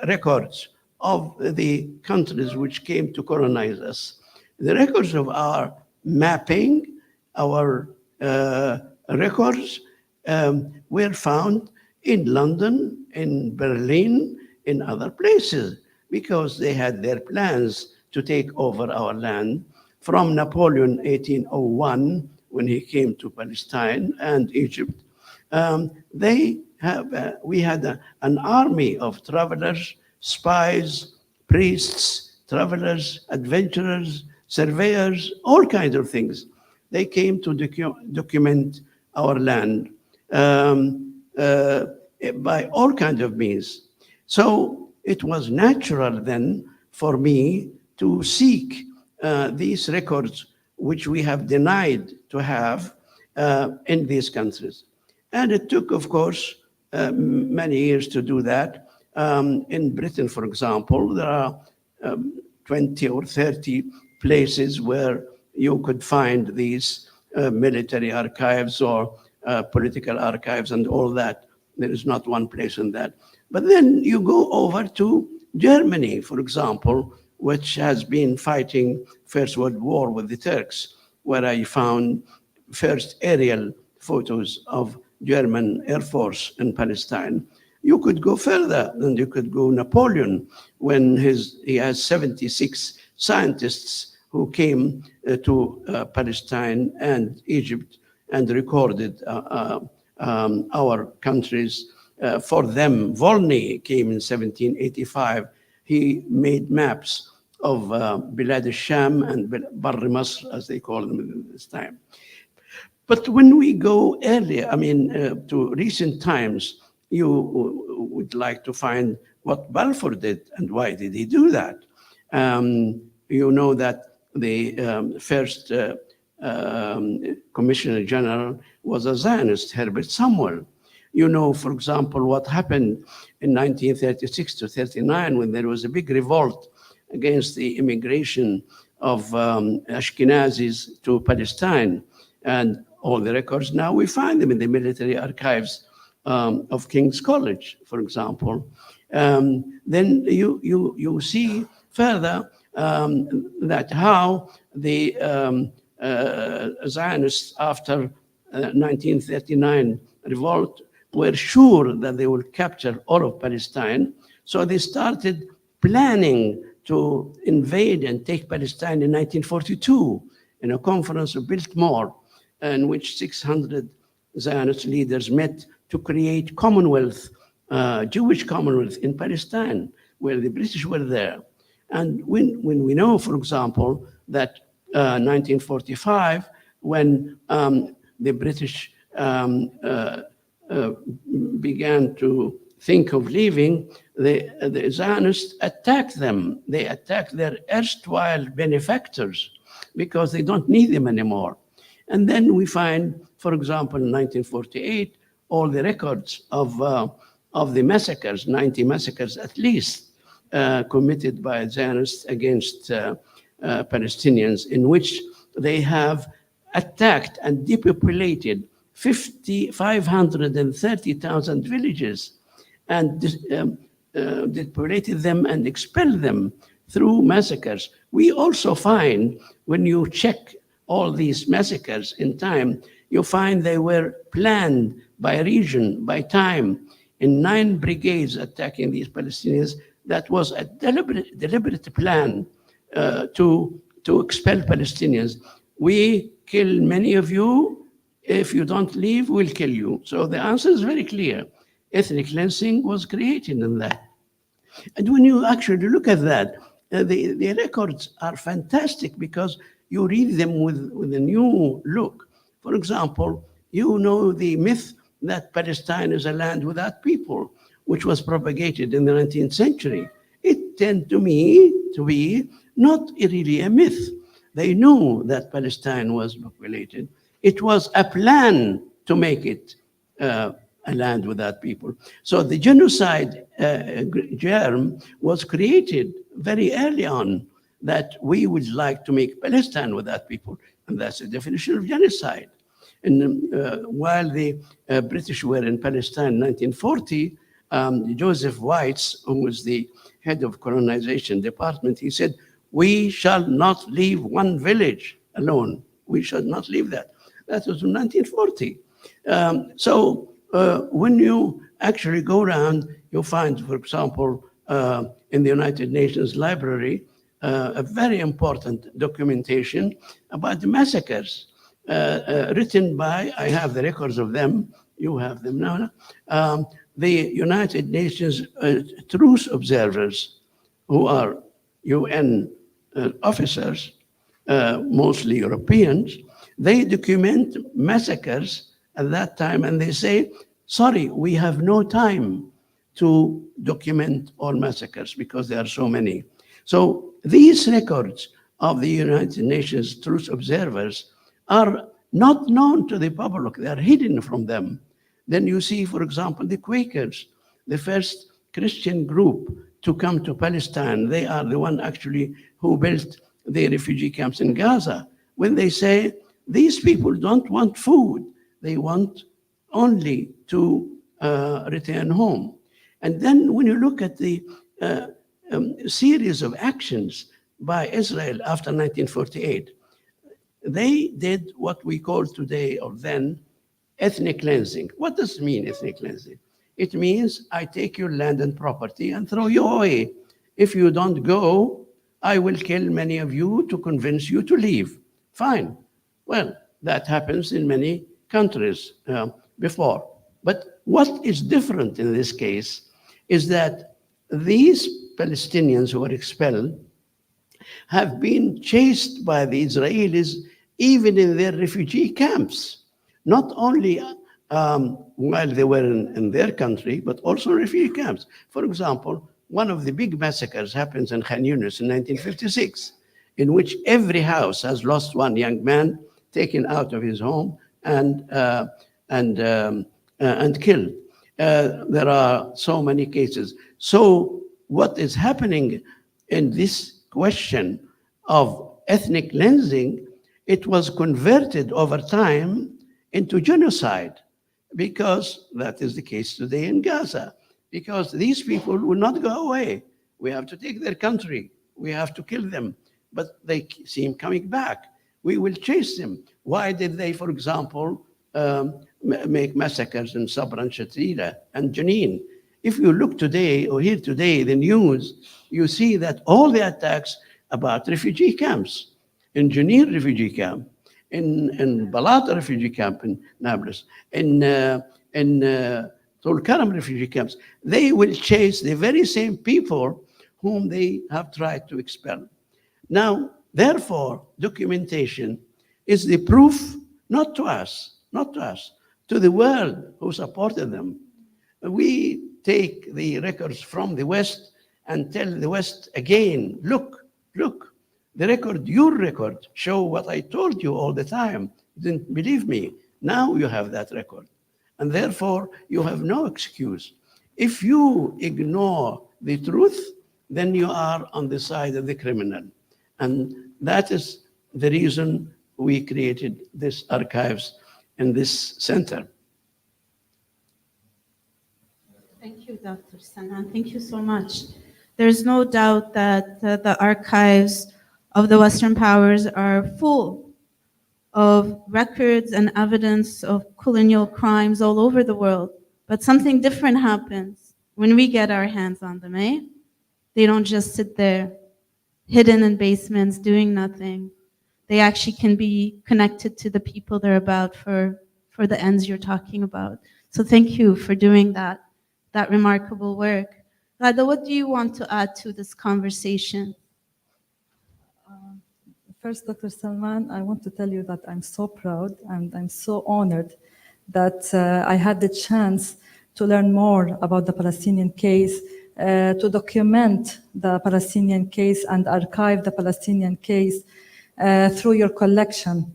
records of the countries which came to colonize us. The records of our mapping, our records were found in London, in Berlin, in other places, because they had their plans to take over our land from Napoleon 1801, when he came to Palestine and Egypt. We had an army of travelers, spies, priests, travelers, adventurers, surveyors, all kinds of things. They came to document our land by all kinds of means. So it was natural then for me to seek these records which we have denied to have in these countries. And it took, of course, many years to do that. In Britain, for example, there are 20 or 30 places where you could find these military archives or political archives and all that. There is not one place in that. But then you go over to Germany, for example, which has been fighting First World War with the Turks, where I found first aerial photos of German Air Force in Palestine. You could go further, and you could go Napoleon, when he has 76 scientists who came to Palestine and Egypt and recorded our countries for them. Volney came in 1785. He made maps of Bilad al-Sham and Barri Masr, as they call them in this time. But when we go earlier, to recent times, you would like to find what Balfour did and why did he do that. You know that the first Commissioner General was a Zionist, Herbert Samuel. You know, for example, what happened in 1936 to 39 when there was a big revolt against the immigration of Ashkenazis to Palestine. And all the records now, we find them in the military archives of King's College, for example. Then you see further that how the Zionists after 1939 revolt were sure that they will capture all of Palestine. So they started planning to invade and take Palestine in 1942 in a conference of Biltmore, in which 600 Zionist leaders met to create Commonwealth, Jewish Commonwealth in Palestine, where the British were there. And when we know, for example, that 1945, when the British began to think of leaving, the Zionists attacked them. They attacked their erstwhile benefactors because they don't need them anymore. And then we find, for example, in 1948, all the records of the massacres, 90 massacres at least, committed by Zionists against Palestinians, in which they have attacked and depopulated 530,000 villages and depopulated them and expelled them through massacres. We also find, when you check all these massacres in time, you find they were planned by region, by time, in 9 brigades attacking these Palestinians. That was a deliberate plan to expel Palestinians. We kill many of you. If you don't leave, we'll kill you. So the answer is very clear. Ethnic cleansing was created in that. And when you actually look at that, the records are fantastic because you read them with a new look. For example, you know the myth that Palestine is a land without people, which was propagated in the 19th century. It tended to me to be not really a myth. They knew that Palestine was populated. It was a plan to make it a land without people. So the genocide germ was created very early on, that we would like to make Palestine without people. And that's the definition of genocide. And while the British were in Palestine in 1940, Joseph Weitz, who was the head of colonization department, he said, "We shall not leave one village alone. We should not leave that." That was in 1940. When you actually go around, you'll find, for example, in the United Nations Library, a very important documentation about the massacres written by, I have the records of them, you have them now, the United Nations truce observers, who are UN officers, mostly Europeans. They document massacres at that time, and they say, sorry, we have no time to document all massacres because there are so many. So these records of the United Nations truce observers are not known to the public. They are hidden from them. Then you see, for example, the Quakers, the first Christian group to come to Palestine. They are the one actually who built the refugee camps in Gaza, when they say these people don't want food, they want only to return home. And then when you look at the series of actions by Israel after 1948, they did what we call today or then ethnic cleansing. What does it mean, ethnic cleansing? It means I take your land and property and throw you away. If you don't go, I will kill many of you to convince you to leave. Fine. Well, that happens in many countries before. But what is different in this case is that these Palestinians who were expelled have been chased by the Israelis even in their refugee camps, not only while they were in their country, but also in refugee camps. For example, one of the big massacres happens in Khan Yunis in 1956, in which every house has lost one young man taken out of his home and killed. There are so many cases. So what is happening in this question of ethnic cleansing, it was converted over time into genocide, because that is the case today in Gaza, because these people will not go away. We have to take their country. We have to kill them, but they seem coming back. We will chase them. Why did they, for example, make massacres in Sabra and Shatila and Jenin? If you look today or hear today the news, you see that all the attacks about refugee camps, in Jenin refugee camp, in Balata refugee camp in Nablus, in Tulkarm refugee camps, they will chase the very same people whom they have tried to expel. Now, therefore, documentation is the proof, not to us, to the world who supported them. We take the records from the West and tell the West again, look, the record, your record, show what I told you all the time. You didn't believe me. Now you have that record. And therefore, you have no excuse. If you ignore the truth, then you are on the side of the criminal. And that is the reason we created this archives in this center. Thank you, Dr. Salman. Thank you so much. There's no doubt that the archives of the Western powers are full of records and evidence of colonial crimes all over the world. But something different happens when we get our hands on them, eh? They don't just sit there, hidden in basements, doing nothing. They actually can be connected to the people they're about for the ends you're talking about. So thank you for doing that remarkable work. Ghada, what do you want to add to this conversation? First, Dr. Salman, I want to tell you that I'm so proud and I'm so honored that I had the chance to learn more about the Palestinian case, to document the Palestinian case and archive the Palestinian case through your collection.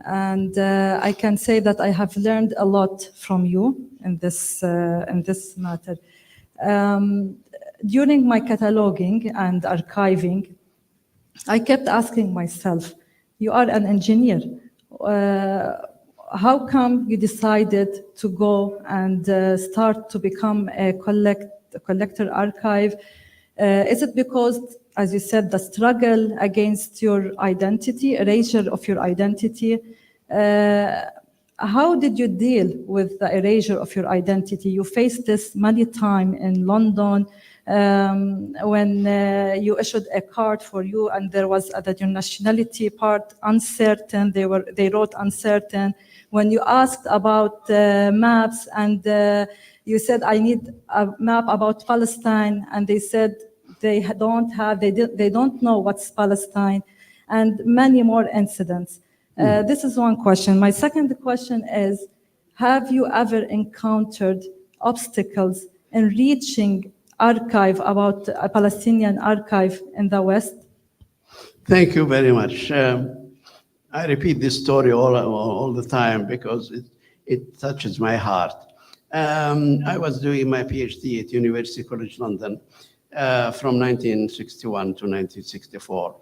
And I can say that I have learned a lot from you in this matter. During my cataloging and archiving, I kept asking myself, you are an engineer. How come you decided to go and start to become a collector archive? Is it because, as you said, the struggle against your identity, erasure of your identity? How did you deal with the erasure of your identity? You faced this many times in London when you issued a card for you, and there was that your nationality part uncertain. They wrote uncertain. When you asked about maps, and you said, I need a map about Palestine, and they said they don't know what's Palestine, and many more incidents. This is one question. My second question is, have you ever encountered obstacles in reaching archive about a Palestinian archive in the West? Thank you very much. I repeat this story all the time because it touches my heart. I was doing my PhD at University College London from 1961 to 1964.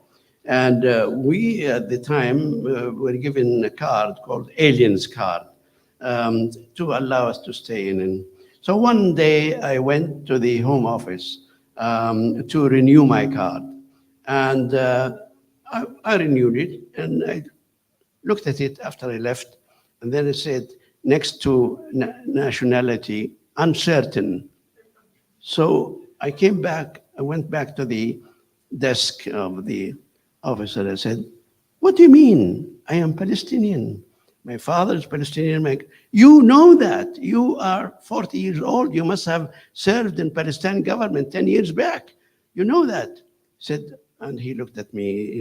And we, at the time, were given a card called Aliens Card to allow us to stay in. And so one day I went to the Home Office to renew my card. And I renewed it, and I looked at it after I left, and then it said, next to nationality, uncertain. So I came back, I went back to the desk of the officer. I said, what do you mean? I am Palestinian. My father is Palestinian. You know that. You are 40 years old. You must have served in Palestinian government 10 years back. You know that. He said, and he looked at me,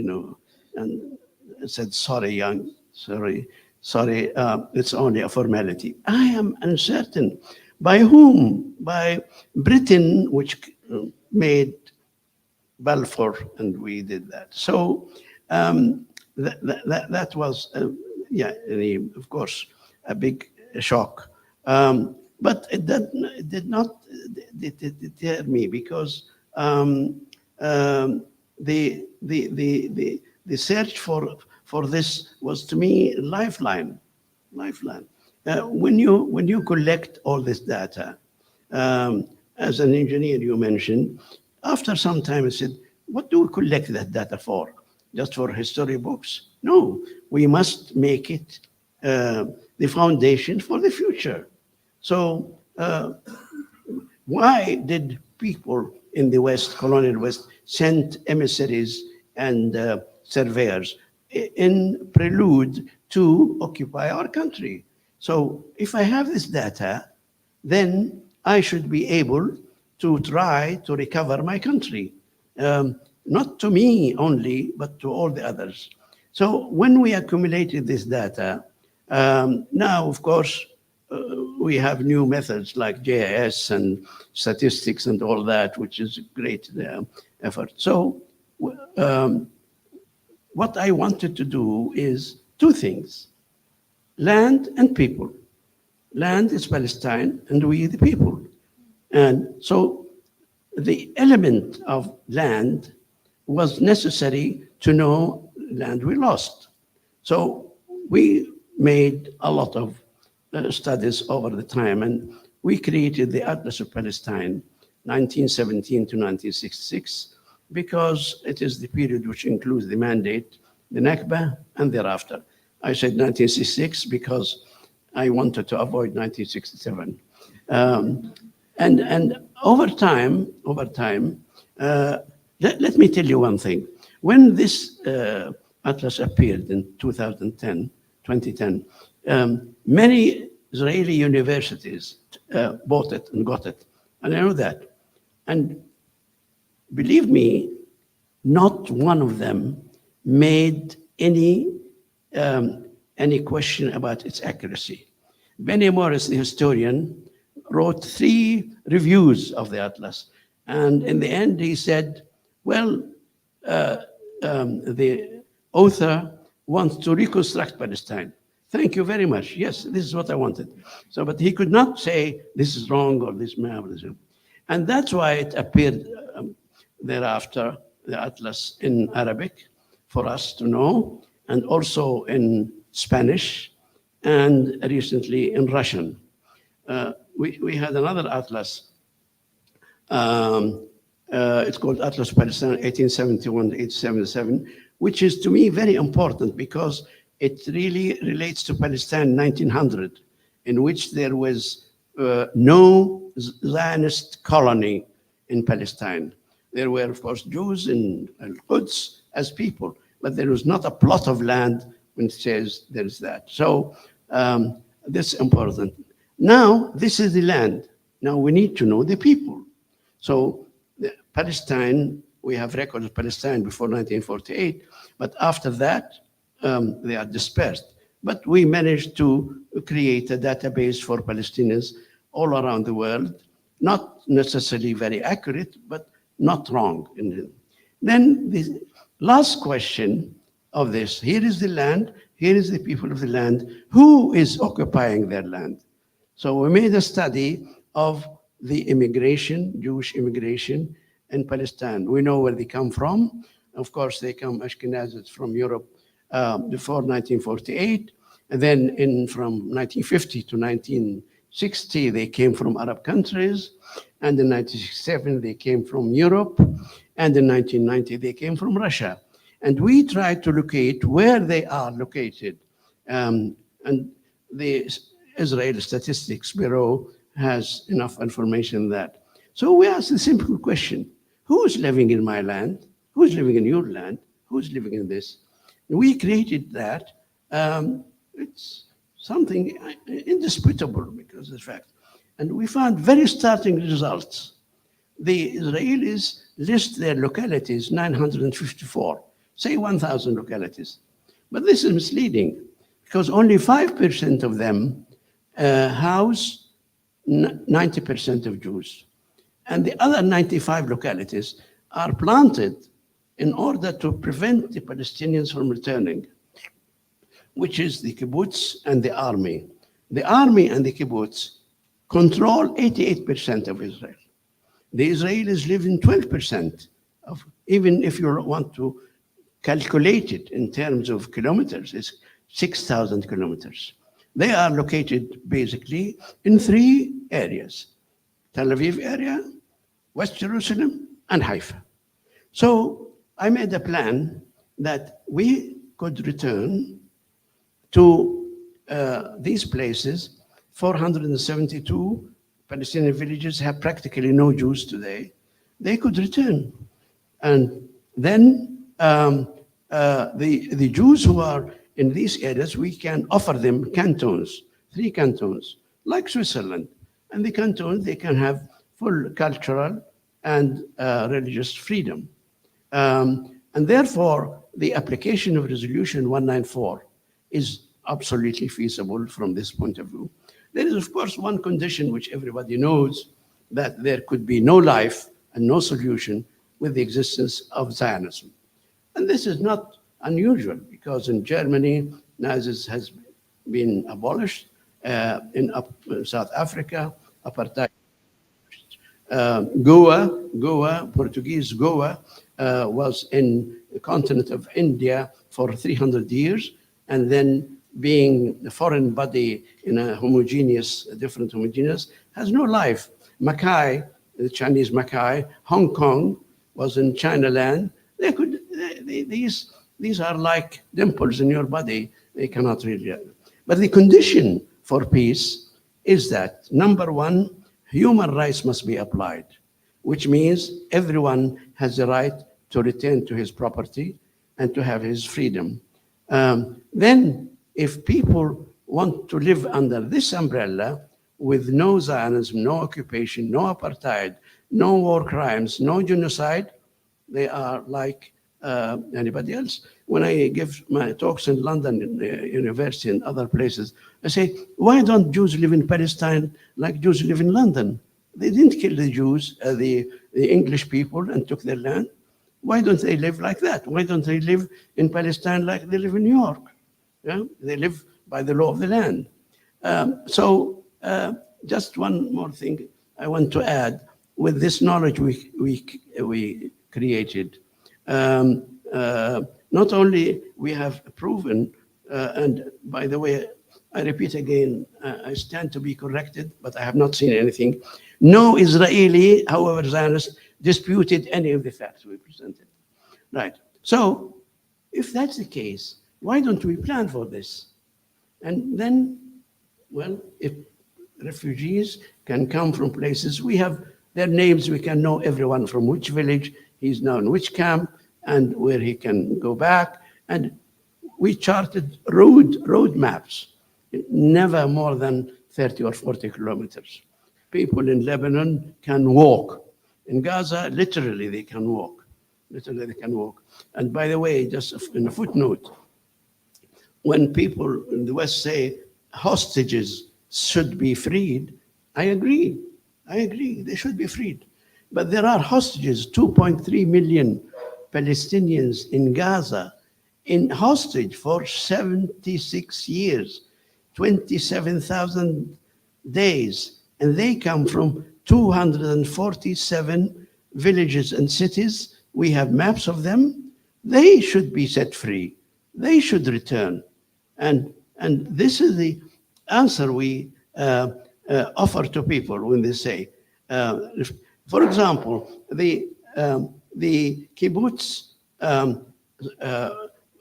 and said, sorry, young, sorry, it's only a formality. I am uncertain. By whom? By Britain, which made Balfour, and we did that. So that was, of course, a big shock. But it did not deter me, because the search for this was, to me, a lifeline. When you collect all this data, as an engineer you mentioned, after some time I said, what do we collect that data for? Just for history books? No, we must make it the foundation for the future. So why did people in the West, colonial West, send emissaries and surveyors in prelude to occupy our country? So if I have this data, then I should be able to try to recover my country. Not to me only, but to all the others. So when we accumulated this data, now, of course, we have new methods like GIS and statistics and all that, which is a great effort. So what I wanted to do is two things: land and people. Land is Palestine, and we the people. And so the element of land was necessary to know land we lost. So we made a lot of studies over the time, and we created the Atlas of Palestine, 1917 to 1966, because it is the period which includes the mandate, the Nakba, and thereafter. I said 1966 because I wanted to avoid 1967. And over time, let me tell you one thing. When this atlas appeared in 2010, many Israeli universities bought it and got it, and I know that. And believe me, not one of them made any question about its accuracy. Benny Morris, the historian, wrote 3 reviews of the atlas, and in the end he said, well, the author wants to reconstruct Palestine. Thank you very much. Yes, this is what I wanted. So, but he could not say this is wrong or this marvelous. And that's why it appeared thereafter, the atlas in Arabic for us to know, and also in Spanish, and recently in Russian. We had another atlas. It's called Atlas Palestine 1871 to 1877, which is to me very important because it really relates to Palestine 1900, in which there was no Zionist colony in Palestine. There were, of course, Jews in Al-Quds as people, but there was not a plot of land when it says there is that. So this is important. Now, this is the land. Now we need to know the people. So Palestine, we have records of Palestine before 1948, but after that, they are dispersed. But we managed to create a database for Palestinians all around the world, not necessarily very accurate, but not wrong. Then the last question of this, here is the land, here is the people of the land, who is occupying their land? So we made a study of the immigration, Jewish immigration in Palestine. We know where they come from, Of course, they come Ashkenazis from Europe before 1948. And then from 1950 to 1960, they came from Arab countries. And in 1967, they came from Europe. And in 1990, they came from Russia. And we tried to locate where they are located. And the Israel Statistics Bureau has enough information on that. So we asked the simple question: who's living in my land? Who's living in your land? Who's living in this? And we created that. It's something indisputable because of the fact. And we found very startling results. The Israelis list their localities, 954, say 1,000 localities. But this is misleading because only 5% of them house 90% of Jews. And the other 95 localities are planted in order to prevent the Palestinians from returning, which is the kibbutz and the army. The army and the kibbutz control 88% of Israel. The Israelis live in 12% of, even if you want to calculate it in terms of kilometers, it's 6,000 kilometers. They are located basically in 3 areas: Tel Aviv area, West Jerusalem, and Haifa. So I made a plan that we could return to these places. 472 Palestinian villages have practically no Jews today. They could return. And then the Jews who are in these areas, we can offer them cantons, 3 cantons, like Switzerland. And the cantons, they can have full cultural and religious freedom. And therefore, the application of Resolution 194 is absolutely feasible from this point of view. There is, of course, one condition which everybody knows, that there could be no life and no solution with the existence of Zionism. And this is not unusual because in Germany, Nazis has been abolished. In South Africa, apartheid. Goa, Portuguese Goa, was in the continent of India for 300 years, and then being a foreign body in a different homogeneous, has no life. Mackay, the Chinese Mackay, Hong Kong was in China land. These are like dimples in your body. They cannot really. But the condition for peace is that, number 1, human rights must be applied, which means everyone has the right to return to his property and to have his freedom. Then, if people want to live under this umbrella with no Zionism, no occupation, no apartheid, no war crimes, no genocide, they are like anybody else. When I give my talks in London, in the university and other places, I say, why don't Jews live in Palestine like Jews live in London? They didn't kill the Jews, the English people, and took their land. Why don't they live like that? Why don't they live in Palestine like they live in New York? Yeah? They live by the law of the land. Just one more thing I want to add. With this knowledge we created, not only we have proven, and by the way, I repeat again, I stand to be corrected, but I have not seen anything. No Israeli, however Zionist, disputed any of the facts we presented. Right. So if that's the case, why don't we plan for this? And then, well, if refugees can come from places, we have their names, we can know everyone from which village, he's now in which camp, and where he can go back. And we charted road maps, never more than 30 or 40 kilometers. People in Lebanon can walk. In Gaza, literally they can walk. Literally they can walk. And by the way, just in a footnote, when people in the West say hostages should be freed, I agree, they should be freed. But there are hostages, 2.3 million Palestinians in Gaza, in hostage for 76 years, 27,000 days, and they come from 247 villages and cities. We have maps of them. they should be set free. They should return. And this is the answer we offer to people when they say, for example, the kibbutz,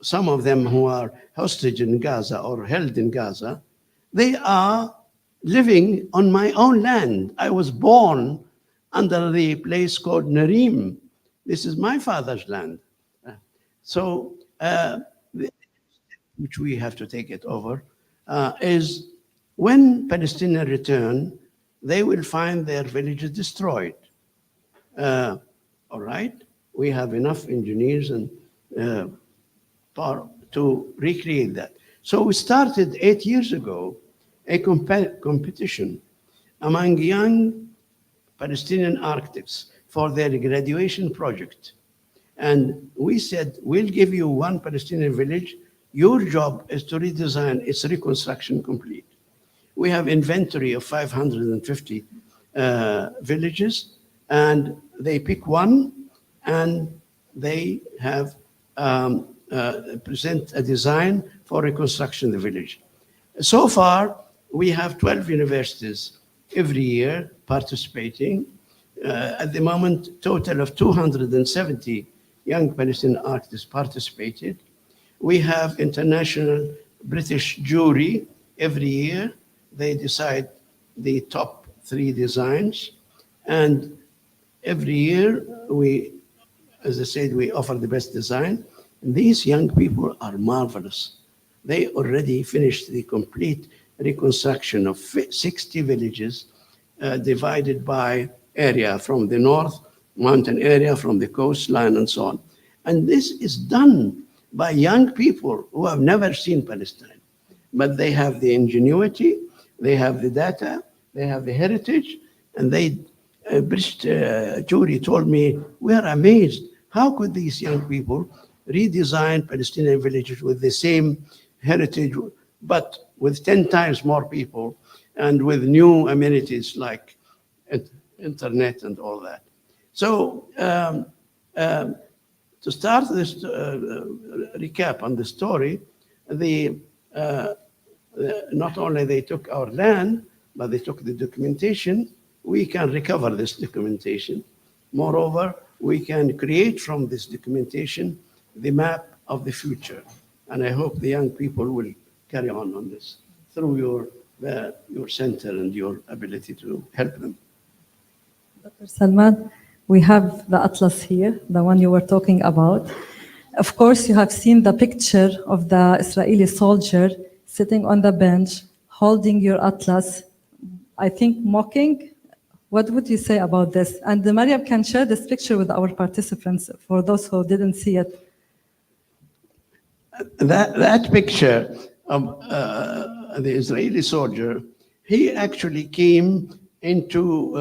some of them who are hostage in Gaza or held in Gaza, they are living on my own land. I was born under the place called Narim. This is my father's land. So, which we have to take it over, is when Palestinians return, they will find their villages destroyed. All right, we have enough engineers and to recreate that. So we started 8 years ago a competition among young Palestinian architects for their graduation project. And we said, we'll give you one Palestinian village. Your job is to redesign its reconstruction complete. We have inventory of 550 villages, and they pick one, and they have present a design for reconstruction of the village. So far, we have 12 universities every year participating. At the moment, total of 270 young Palestinian artists participated. We have international British jury every year. They decide the top 3 designs. And every year, we, as I said, we offer the best design. And these young people are marvelous. They already finished the complete reconstruction of 60 villages divided by area from the north mountain area, from the coastline and so on. And this is done by young people who have never seen Palestine, but they have the ingenuity, they have the data, they have the heritage, and they, British jury told me, we are amazed. How could these young people redesign Palestinian villages with the same heritage, but with 10 times more people and with new amenities like internet and all that. So to start this recap on the story, not only they took our land, but they took the documentation. We can recover this documentation. Moreover, we can create from this documentation the map of the future. And I hope the young people will carry on this through your center and your ability to help them. Dr. Salman, we have the atlas here, the one you were talking about. Of course, you have seen the picture of the Israeli soldier sitting on the bench, holding your atlas, I think mocking. What would you say about this? And Mariam can share this picture with our participants for those who didn't see it. That picture of the Israeli soldier, he actually came into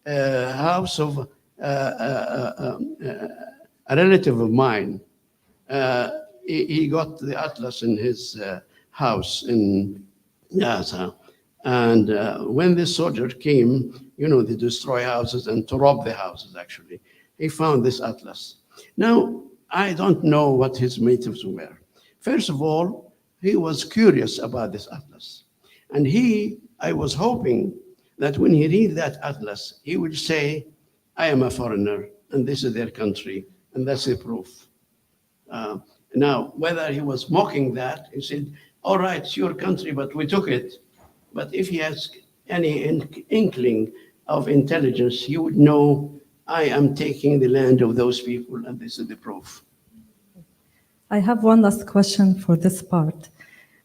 a house of a relative of mine. He got the atlas in his house in Gaza. And when this soldier came, you know, to destroy houses and to rob the houses, actually, he found this atlas. Now, I don't know what his motives were. First of all, he was curious about this atlas. And I was hoping that when he read that atlas, he would say, I am a foreigner, and this is their country, and that's the proof. Now, whether he was mocking that, he said, all right, it's your country, but we took it. But if he has any inkling of intelligence, he would know, I am taking the land of those people, and this is the proof. I have one last question for this part.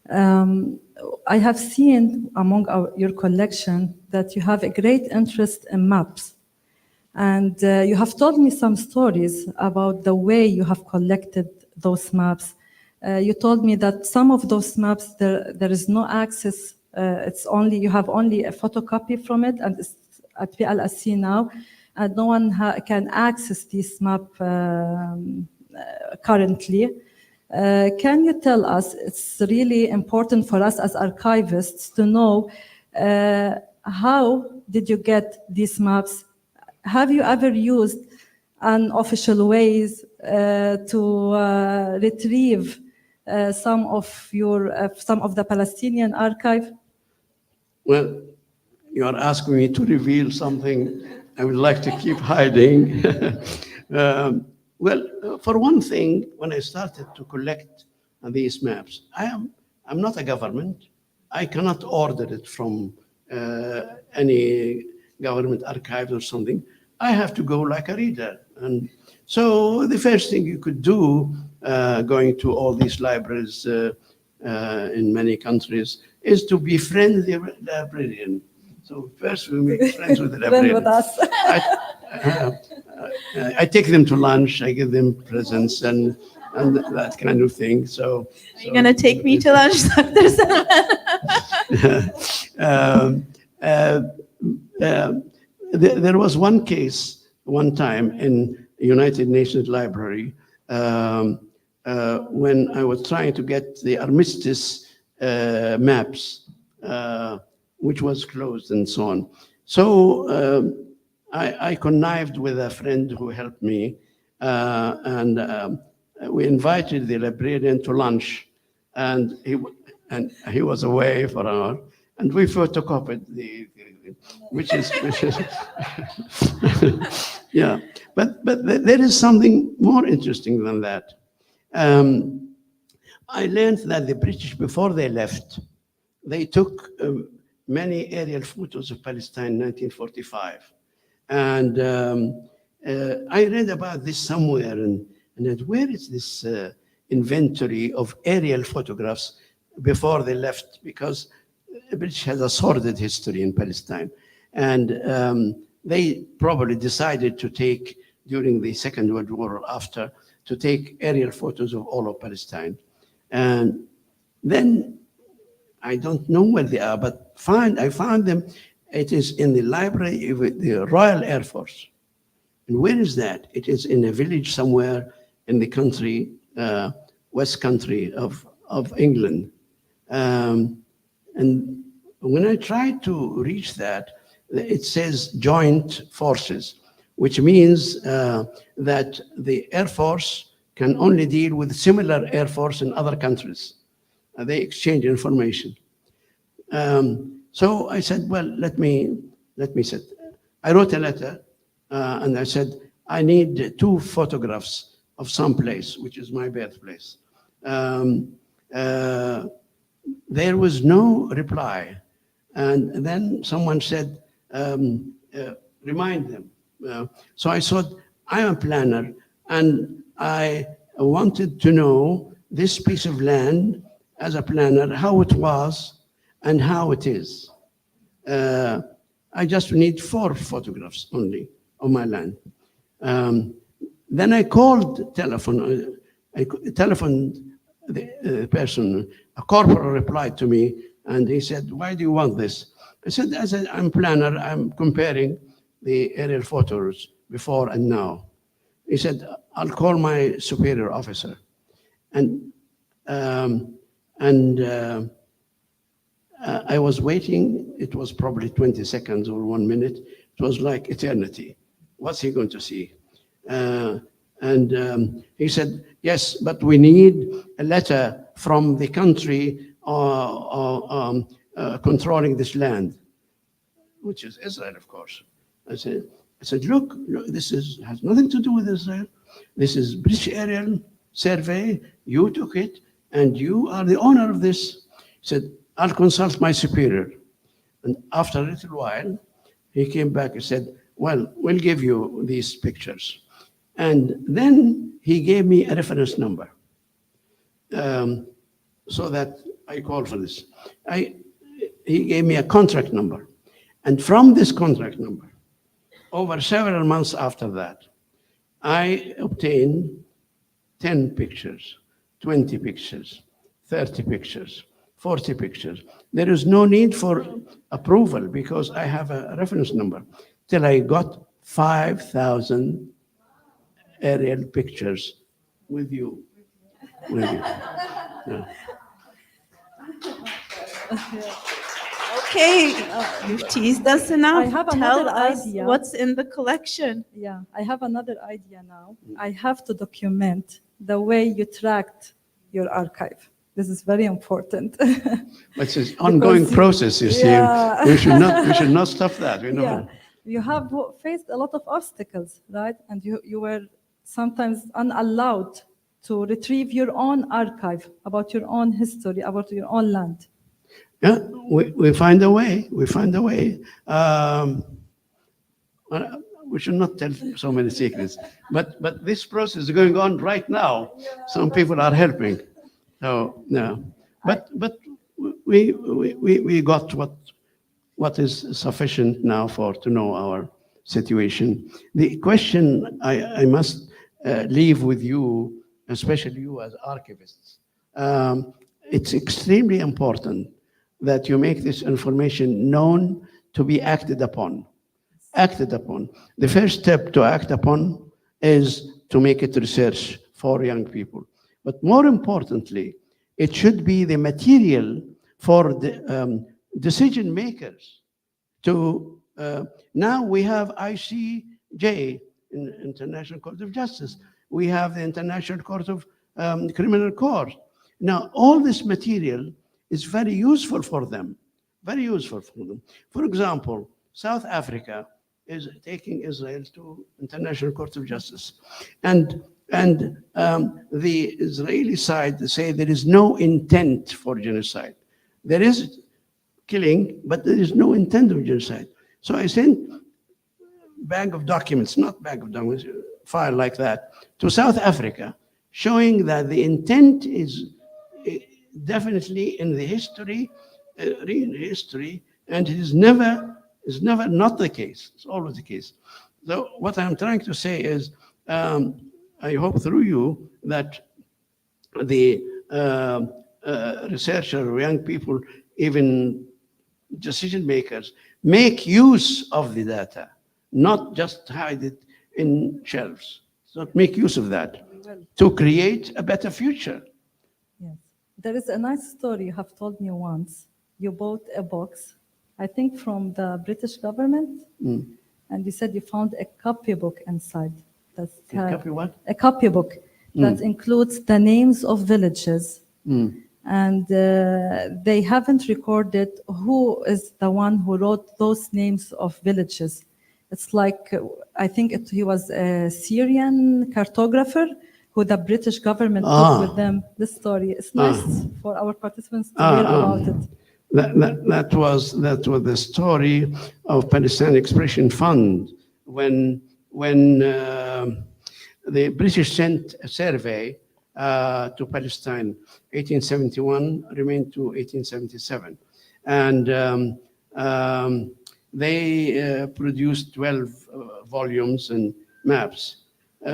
I have seen among your collection that you have a great interest in maps. And you have told me some stories about the way you have collected those maps. You told me that some of those maps, there is no access. You have only a photocopy from it, and it's at PLSC now, and no one can access this map currently. Can you tell us, it's really important for us as archivists to know how did you get these maps? Have you ever used unofficial ways to retrieve some of the Palestinian archive? Well, you are asking me to reveal something I would like to keep hiding. Well, for one thing, when I started to collect these maps, I'm not a government. I cannot order it from any government archive or something. I have to go like a reader. And so the first thing you could do, going to all these libraries in many countries, is to befriend the librarian. So first we make friends with the librarian. With us. I take them to lunch, I give them presents and that kind of thing. So Are you going to take me to lunch, Dr. Salman? There was one case one time in United Nations Library when I was trying to get the armistice maps, which was closed and so on. So I connived with a friend who helped me, and we invited the librarian to lunch, and he was away for an hour, and we photocopied which is yeah. But there is something more interesting than that. I learned that the British, before they left, they took many aerial photos of Palestine in 1945. And I read about this somewhere, and where is this inventory of aerial photographs before they left? Because the British has a sordid history in Palestine. And they probably decided to take, during the Second World War or after, to take aerial photos of all of Palestine. And then, I don't know where they are, but I found them. It is in the library with the Royal Air Force. And where is that? It is in a village somewhere in the country, West Country of England. And when I tried to reach that, it says joint forces, which means that the Air Force can only deal with similar Air Force in other countries. They exchange information. So I said, well, let me sit. I wrote a letter and I said, I need 2 photographs of some place, which is my birthplace. There was no reply. And then someone said, remind them. So I thought, I'm a planner, and I wanted to know this piece of land as a planner, how it was and how it is. I just need 4 photographs only of my land. Then I called I telephoned the person, a corporal replied to me, and he said, why do you want this? I said, I'm a planner, I'm comparing the aerial photos before and now. He said, I'll call my superior officer. And I was waiting. It was probably 20 seconds or 1 minute. It was like eternity. What's he going to see? And he said, yes, but we need a letter from the country controlling this land, which is Israel, of course. I said, look, this has nothing to do with Israel. This is British Aerial Survey. You took it, and you are the owner of this. He said, I'll consult my superior. And after a little while, he came back and said, well, we'll give you these pictures. And then he gave me a reference number so that I called for this. He gave me a contract number. And from this contract number, over several months after that, I obtained 10 pictures, 20 pictures, 30 pictures, 40 pictures. There is no need for approval because I have a reference number till I got 5,000 aerial pictures with you. Yeah. Okay, you've teased us enough. I have Tell another us idea. what's in the collection. Yeah, I have another idea now. I have to document the way you tracked your archive. This is very important. It's an ongoing process, you see. Yeah. We should not stop that. You know. Yeah, you have faced a lot of obstacles, right? And you were sometimes unallowed to retrieve your own archive about your own history, about your own land. Yeah, we find a way. We find a way. We should not tell so many secrets, but this process is going on right now. Some people are helping. So no, but we got what is sufficient now to know our situation. The question I must leave with you, especially you as archivists, it's extremely important that you make this information known to be acted upon. Acted upon. The first step to act upon is to make it research for young people. But more importantly, it should be the material for the decision makers to, now we have ICJ, International Court of Justice. We have the International Court of Criminal Court. Now, all this material is very useful for them, very useful for them. For example, South Africa is taking Israel to International Court of Justice. And the Israeli side say there is no intent for genocide. There is killing, but there is no intent of genocide. So I sent bag of documents, not bag of documents, file like that, to South Africa, showing that the intent is definitely in the history, real history, and it is never not the case. It's always the case. So what I'm trying to say is, I hope through you that the researcher or young people, even decision makers, make use of the data, not just hide it in shelves. So make use of that to create a better future. Yes. There is a nice story you have told me once. You bought a box, I think from the British government, and you said you found a copybook inside. A copybook that includes the names of villages. And they haven't recorded who is the one who wrote those names of villages. It's like, I think he was a Syrian cartographer who the British government took with them. This story, it's nice for our participants to hear about it. That was the story of Palestine Expression Fund when the British sent a survey to Palestine, 1871 remained to 1877, and they produced 12 volumes and maps.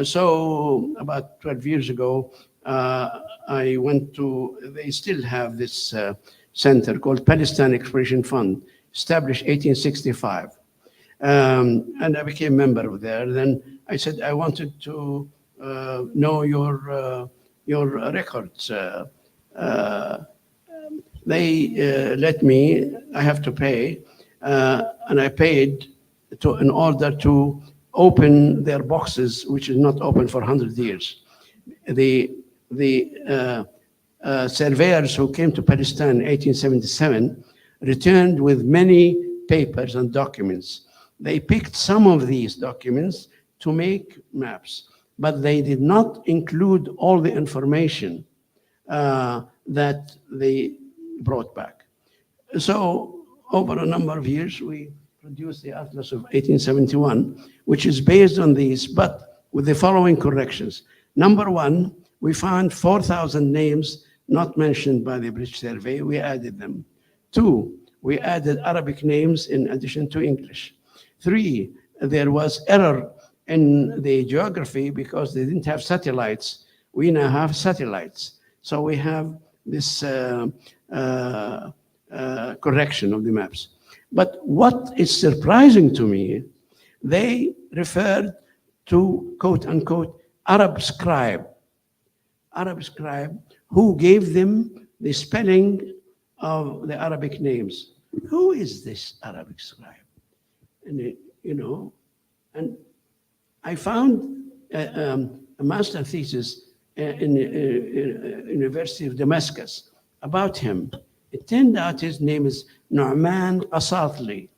So about 12 years ago, I went to, they still have this center called Palestine Expression Fund, established 1865. And I became a member of there. Then I said, I wanted to know your records. They let me, I have to pay, and I paid in order to open their boxes, which is not open for 100 years. The surveyors who came to Palestine in 1877 returned with many papers and documents. They picked some of these documents to make maps, but they did not include all the information that they brought back. So over a number of years, we produced the Atlas of 1871, which is based on these, but with the following corrections. Number one, we found 4,000 names not mentioned by the British survey. We added them. Two, we added Arabic names in addition to English. Three, there was error in the geography because they didn't have satellites. We now have satellites. So we have this correction of the maps. But what is surprising to me, they referred to, quote unquote, Arab scribe who gave them the spelling of the Arabic names. who is this Arabic scribe? And, and I found a master thesis in University of Damascus about him. It turned out his name is Nu'man Qasatli.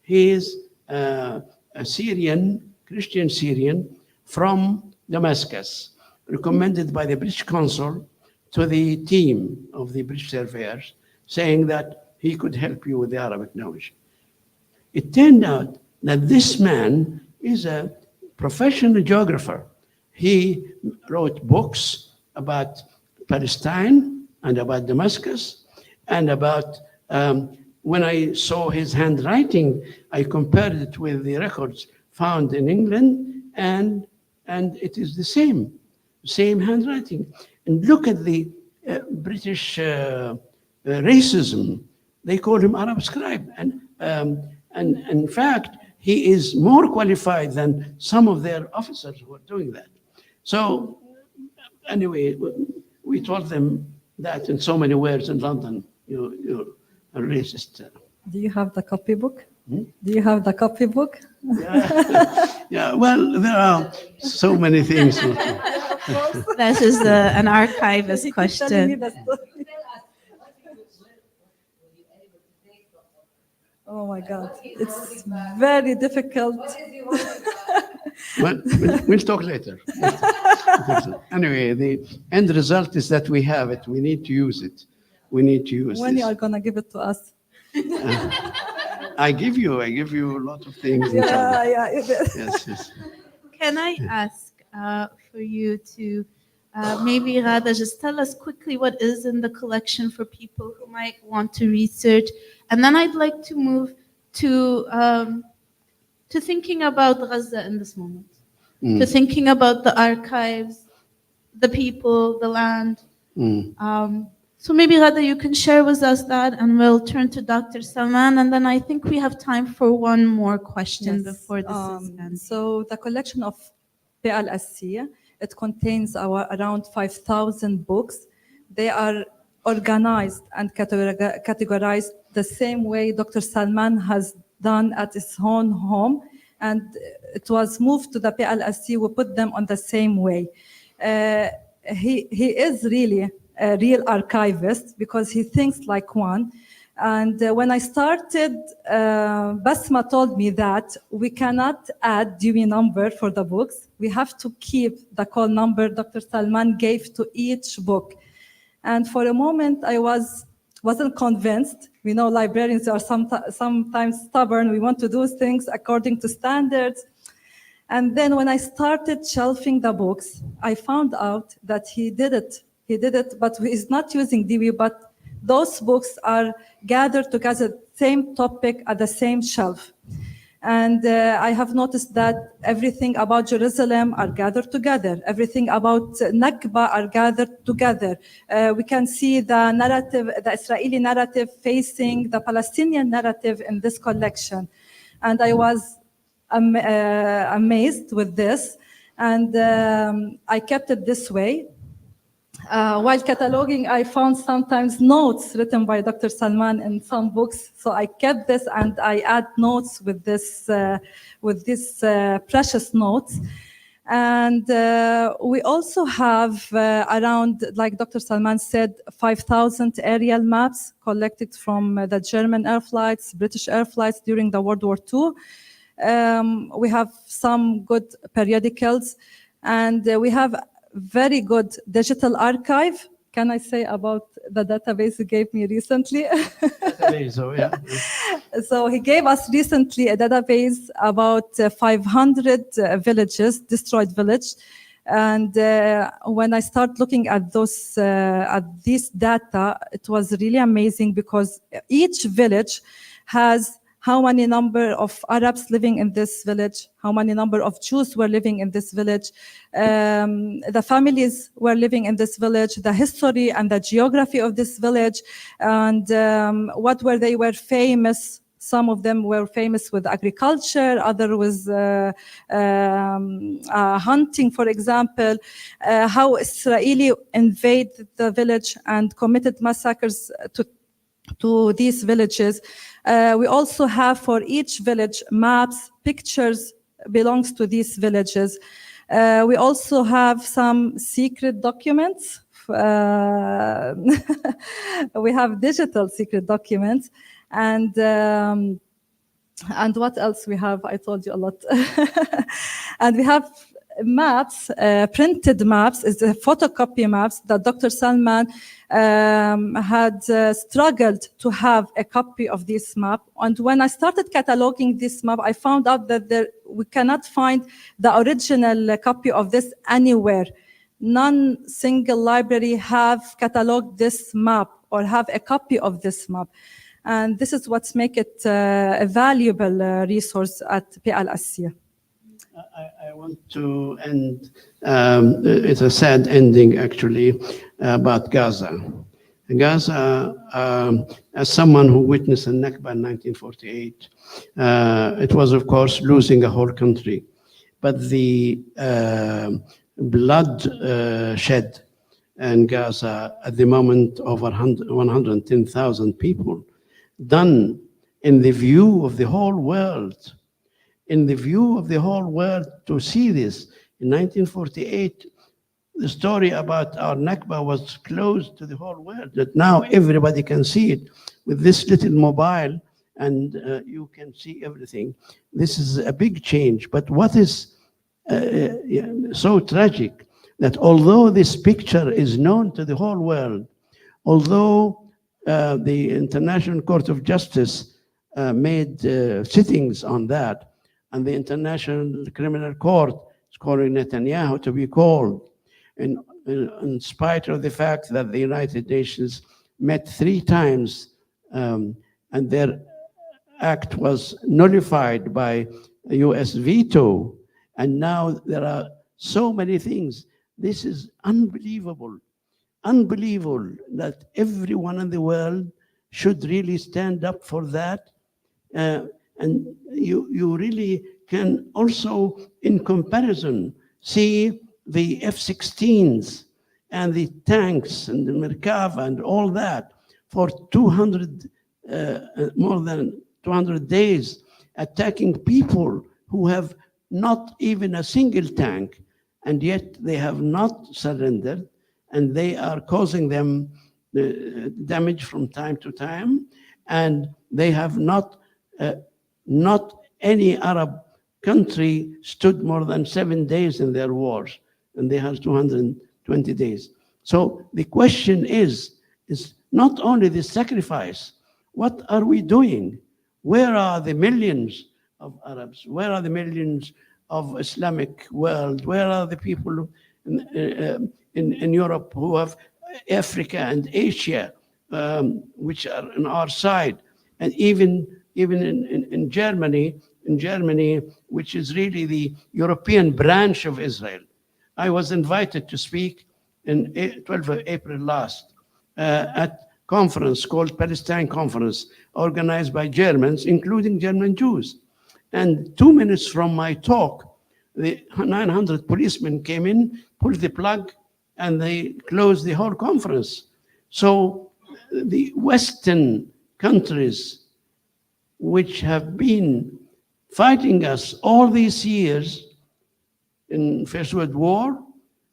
He is a Syrian, Christian Syrian from Damascus, recommended by the British consul to the team of the British surveyors, saying that he could help you with the Arabic knowledge. It turned out that this man is a professional geographer. He wrote books about Palestine and about Damascus and about, when I saw his handwriting, I compared it with the records found in England, and it is the same handwriting. And look at the British racism. They call him Arab scribe. And in fact, he is more qualified than some of their officers who are doing that. So anyway, we told them that in so many words in London, you're a racist. Do you have the copybook? Do you have the copybook? Yeah, well, there are so many things. That is an archivist question. Oh my God, it's very difficult. Well, we'll talk later. Anyway, the end result is that we have it. We need to use it. We need to use When this. you are gonna give it to us? I give you a lot of things. Yeah. Yes. Can I ask for you to maybe Ghada just tell us quickly what is in the collection for people who might want to research, and then I'd like to move to thinking about Gaza in this moment, to thinking about the archives, the people, the land. So maybe Ghada, you can share with us that, and we'll turn to Dr. Salman, and then I think we have time for one more question before this is ended. So the collection of PLSC, it contains around 5,000 books. They are organized and categorized the same way Dr. Salman has done at his own home, and it was moved to the PLSC. We put them on the same way. He is really a real archivist because he thinks like one. And when I started, Basma told me that we cannot add Dewey number for the books. We have to keep the call number Dr. Salman gave to each book. And for a moment, I wasn't convinced. We know librarians are sometimes stubborn. We want to do things according to standards. And then when I started shelving the books, I found out that he did it. He did it, but he's not using Dewey, but those books are gathered together, same topic at the same shelf. And I have noticed that everything about Jerusalem are gathered together. Everything about Nakba are gathered together. We can see the narrative, the Israeli narrative facing the Palestinian narrative in this collection. And I was amazed with this. And I kept it this way. While cataloging, I found sometimes notes written by Dr. Salman in some books. So I kept this and I add notes with this precious notes. And we also have around, like Dr. Salman said, 5,000 aerial maps collected from the German air flights, British air flights during the World War II. We have some good periodicals, and we have very good digital archive. Can I say about the database he gave me recently? Database, oh yeah. So he gave us recently a database about 500 villages, destroyed village. And when I start looking at this data, it was really amazing because each village has how many number of Arabs living in this village, how many number of Jews were living in this village, the families were living in this village, the history and the geography of this village, and what they were famous. Some of them were famous with agriculture, others with hunting, for example, how Israeli invaded the village and committed massacres to these villages. We also have for each village maps, pictures belongs to these villages. We also have some secret documents. We have digital secret documents, and what else we have? I told you a lot. And we have maps, printed maps, is the photocopy maps that Dr. Salman had struggled to have a copy of this map. And when I started cataloging this map, I found out that we cannot find the original copy of this anywhere. None single library have cataloged this map or have a copy of this map. And this is what makes it a valuable resource at PLSC. I want to end, it's a sad ending actually, about Gaza. Gaza, as someone who witnessed the Nakba in 1948, it was of course losing a whole country, but the blood shed in Gaza at the moment over 110,000 people, done in the view of the whole world, to see this. In 1948, the story about our Nakba was closed to the whole world, that now everybody can see it with this little mobile, and you can see everything. This is a big change, but what is so tragic, that although this picture is known to the whole world, although the International Court of Justice made sittings on that, and the International Criminal Court is calling Netanyahu to be called, in spite of the fact that the United Nations met 3 times and their act was nullified by a US veto, and now there are so many things. This is unbelievable, unbelievable that everyone in the world should really stand up for that. And you really can also, in comparison, see the F-16s and the tanks and the Merkava and all that for more than 200 days, attacking people who have not even a single tank, and yet they have not surrendered, and they are causing them damage from time to time, and they have not any Arab country stood more than 7 days in their wars, and they have 220 days. So the question is not only the sacrifice, what are we doing? Where are the millions of Arabs? Where are the millions of Islamic world? Where are the people in Europe who have Africa and Asia, which are on our side, and even in Germany, which is really the European branch of Israel. I was invited to speak in 12th of April last at conference called Palestine Conference, organized by Germans, including German Jews. And 2 minutes from my talk, the 900 policemen came in, pulled the plug, and they closed the whole conference. So the Western countries, which have been fighting us all these years in First World War,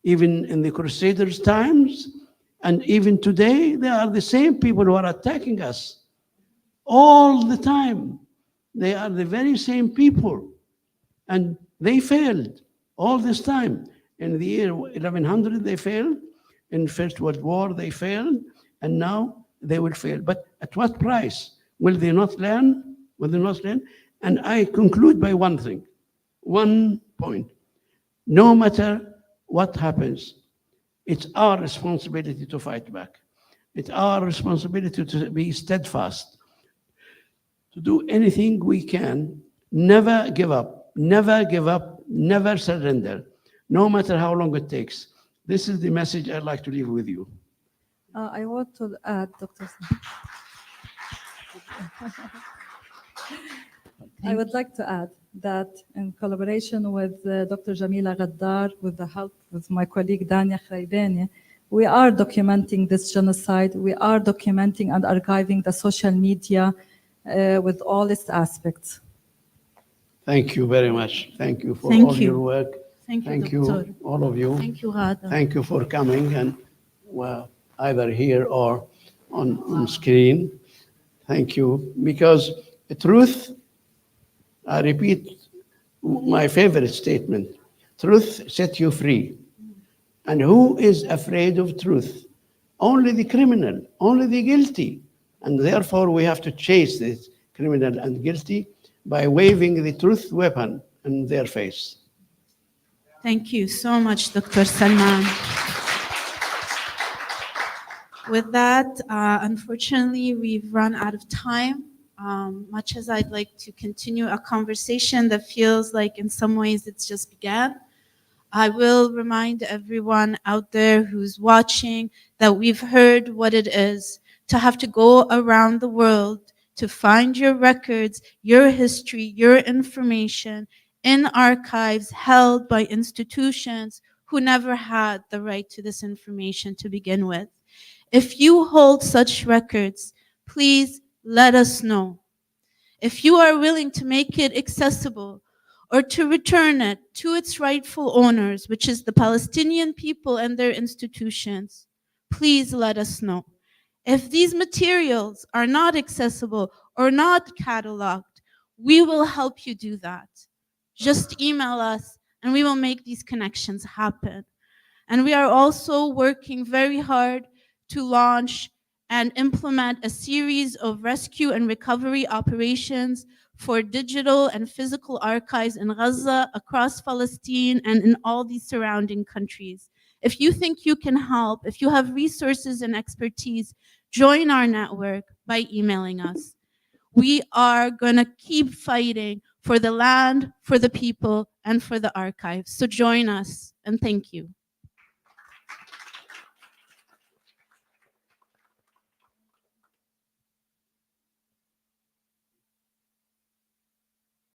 even in the Crusaders' times, and even today, they are the same people who are attacking us all the time. They are the very same people, and they failed all this time. In the year 1100, they failed. In First World War, they failed, and now they will fail. But at what price? Will they not learn? Will they not learn? And I conclude by one thing, one point. No matter what happens, it's our responsibility to fight back. It's our responsibility to be steadfast, to do anything we can, never give up, never give up, never surrender, no matter how long it takes. This is the message I'd like to leave with you. I want to add, Dr. I would like to add that in collaboration with Dr. Jamila Ghaddar, with the help with my colleague Dania Khraibani, We are documenting this genocide. We are documenting and archiving the social media with all its aspects. Thank you very much. Thank you for Thank all you. your work. Thank you, Doctor. All of you. Thank you, Ghada. Thank you for coming and well, either here or on screen. Thank you. Because the truth, I repeat my favorite statement, truth sets you free. And who is afraid of truth? Only the criminal, only the guilty. And therefore we have to chase this criminal and guilty by waving the truth weapon in their face. Thank you so much, Dr. Salman. With that, unfortunately, we've run out of time. Much as I'd like to continue a conversation that feels like in some ways it's just began, I will remind everyone out there who's watching that we've heard what it is to have to go around the world to find your records, your history, your information in archives held by institutions who never had the right to this information to begin with. If you hold such records, please let us know. If you are willing to make it accessible or to return it to its rightful owners, which is the Palestinian people and their institutions, please let us know. If these materials are not accessible or not cataloged, we will help you do that. Just email us and we will make these connections happen. And we are also working very hard to launch and implement a series of rescue and recovery operations for digital and physical archives in Gaza, across Palestine, and in all these surrounding countries. If you think you can help, if you have resources and expertise, join our network by emailing us. We are going to keep fighting for the land, for the people, and for the archives. So join us, and thank you.